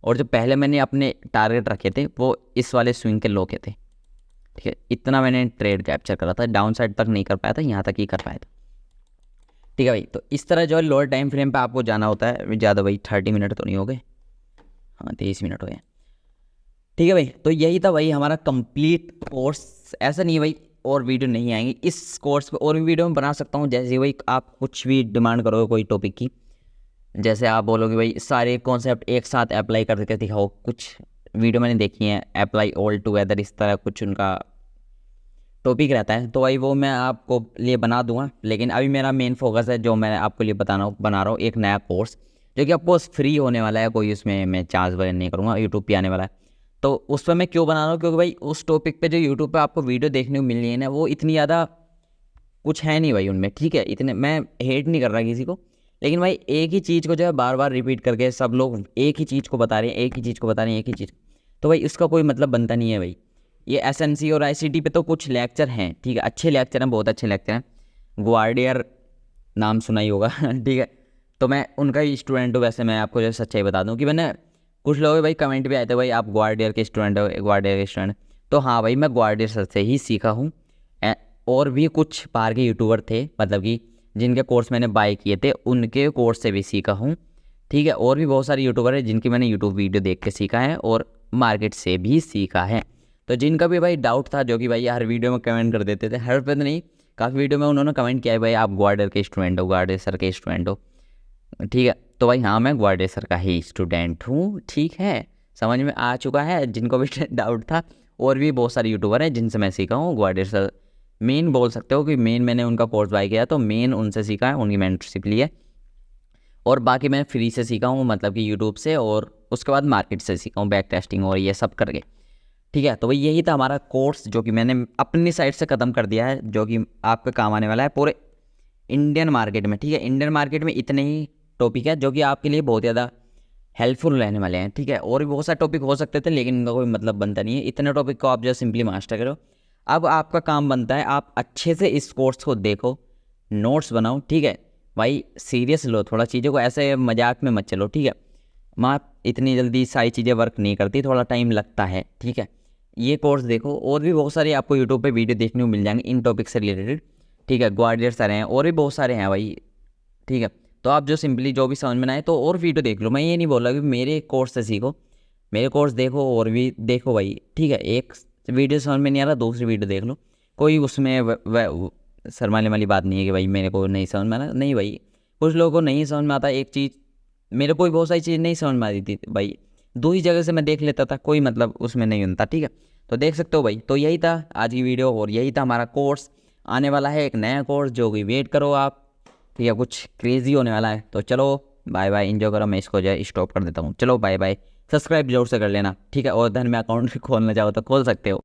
और जो पहले मैंने अपने टारगेट रखे थे वो इस वाले स्विंग के लो के थे। ठीक है, इतना मैंने ट्रेड कैप्चर करा था, डाउन साइड तक नहीं कर पाया था, यहाँ तक ही कर पाया था। ठीक है भाई, तो इस तरह जो है लोअर टाइम फ्रेम पे आपको जाना होता है। ज़्यादा भाई 30 मिनट तो नहीं हो गए, हाँ 23 मिनट हो गए। ठीक है भाई, तो यही था भाई हमारा कंप्लीट कोर्स। ऐसा नहीं है भाई और वीडियो नहीं आएंगी इस कोर्स पे, और भी वीडियो मैं बना सकता हूँ। जैसे भाई आप कुछ भी डिमांड करोगे कोई टॉपिक की, जैसे आप बोलोगे भाई सारे कॉन्सेप्ट एक साथ अप्लाई करके दिखाओ, कुछ वीडियो मैंने देखी है, अप्लाई ऑल टुगेदर, इस तरह कुछ उनका टॉपिक रहता है, तो भाई वो मैं आपको लिए बना दूंगा। लेकिन अभी मेरा मेन फोकस है जो मैं आपको लिए बना रहा हूँ एक नया कोर्स, जो कि आपको फ्री होने वाला है, कोई उसमें मैं चार्ज वगैरह नहीं करूँगा, यूट्यूब पे आने वाला है। तो उस पर मैं क्यों बना रहा हूँ, क्योंकि भाई उस टॉपिक पे जो यूट्यूब पे आपको वीडियो देखने को मिल रही है ना, वो इतनी ज़्यादा कुछ है नहीं भाई उनमें। ठीक है, इतने मैं हेट नहीं कर रहा किसी को, लेकिन भाई एक ही चीज़ को जो है बार बार रिपीट करके सब लोग एक ही चीज़ को बता रहे हैं, एक ही चीज़ को बता रहे हैं, एक ही चीज़, तो भाई इसका कोई मतलब बनता नहीं है भाई। ये SNC और ICT पे तो कुछ लेक्चर हैं, ठीक है, अच्छे लेक्चर हैं, बहुत अच्छे लेक्चर हैं। ग्वार्डियर नाम सुना ही होगा ठीक है, तो मैं उनका ही स्टूडेंट हूँ। वैसे मैं आपको जो सच्चाई बता दूँ कि मैंने, कुछ लोग भाई कमेंट भी आए थे भाई आप ग्वार्डियर के स्टूडेंट हो, ग्वार्डियर के स्टूडेंट। तो हाँ भाई, मैं ग्वार्डियर सर से ही सीखा हूँ। और भी कुछ बाहर के यूट्यूबर थे, मतलब कि जिनके कोर्स मैंने बाय किए थे, उनके कोर्स से भी सीखा हूँ। ठीक है, और भी बहुत सारे यूट्यूबर हैं जिनकी मैंने यूट्यूब वीडियो देख के सीखा है, और मार्केट से भी सीखा है। तो जिनका भी भाई डाउट था, जो कि भाई हर वीडियो में कमेंट कर देते थे, हर पे तो नहीं, काफ़ी वीडियो में उन्होंने कमेंट किया है भाई आप ग्वार्डियर के स्टूडेंट हो, ग्वार्डियर सर के स्टूडेंट हो। ठीक है, तो भाई हाँ मैं ग्वार्डियर सर का ही स्टूडेंट हूँ। ठीक है, समझ में आ चुका है जिनको भी डाउट था। और भी बहुत सारे यूट्यूबर हैं जिनसे मैं सीखा हूँ। ग्वार्डियर सर मेन बोल सकते हो कि मेन मैंने उनका कोर्स बाय किया, तो मेन उनसे सीखा है, उनकी मेंटरशिप ली है। और बाकी मैं फ्री से सीखा हूँ, मतलब कि यूट्यूब से, और उसके बाद मार्केट से सीखा हूँ, बैक टेस्टिंग और ये सब करके। ठीक है, तो भाई यही था हमारा कोर्स जो कि मैंने अपनी साइड से ख़त्म कर दिया है, जो कि आपके काम आने वाला है पूरे इंडियन मार्केट में। ठीक है, इंडियन मार्केट में इतने ही टॉपिक है जो कि आपके लिए बहुत ज़्यादा हेल्पफुल रहने वाले हैं। ठीक है, और भी बहुत सारे टॉपिक हो सकते थे, लेकिन इनका कोई मतलब बनता नहीं है। इतने टॉपिक को आप जो सिंपली मास्टर करो। अब आपका काम बनता है आप अच्छे से इस कोर्स को देखो, नोट्स बनाओ। ठीक है भाई, सीरियस लो थोड़ा, चीज़ों को ऐसे मजाक में मत चलो। ठीक है, माँ इतनी जल्दी सारी चीज़ें वर्क नहीं करती, थोड़ा टाइम लगता है। ठीक है, ये कोर्स देखो, और भी बहुत सारे आपको यूट्यूब पे वीडियो देखने को मिल जाएंगे इन टॉपिक से रिलेटेड। ठीक है, ग्वार्डियर सर हैं, और भी बहुत सारे हैं भाई। ठीक है, तो आप जो सिंपली जो भी समझ में आए तो और वीडियो देख लो। मैं ये नहीं बोल रहा कि मेरे कोर्स से सीखो, मेरे कोर्स देखो और भी देखो भाई। ठीक है, एक वीडियो समझ में नहीं आ रहा, दूसरी वीडियो देख लो, कोई उसमें शर्माने वाली बात नहीं है कि भाई मेरे को नहीं समझ में आना। नहीं भाई, कुछ लोगों को नहीं समझ में आता एक चीज़, मेरे को भी बहुत सारी चीज़ नहीं समझ में आती थी भाई, दो ही जगह से मैं देख लेता था, कोई मतलब उसमें नहीं बनता। ठीक है, तो देख सकते हो भाई। तो यही था आज की वीडियो, और यही था हमारा कोर्स। आने वाला है एक नया कोर्स, जो कि वेट करो आप। ठीक है, कुछ क्रेजी होने वाला है। तो चलो बाय बाय, एंजॉय करो। मैं इसको जो है स्टॉप कर देता हूँ। चलो बाय बाय। सब्सक्राइब जरूर से कर लेना, ठीक है। और धन में अकाउंट खोलना चाहो तो खोल सकते हो।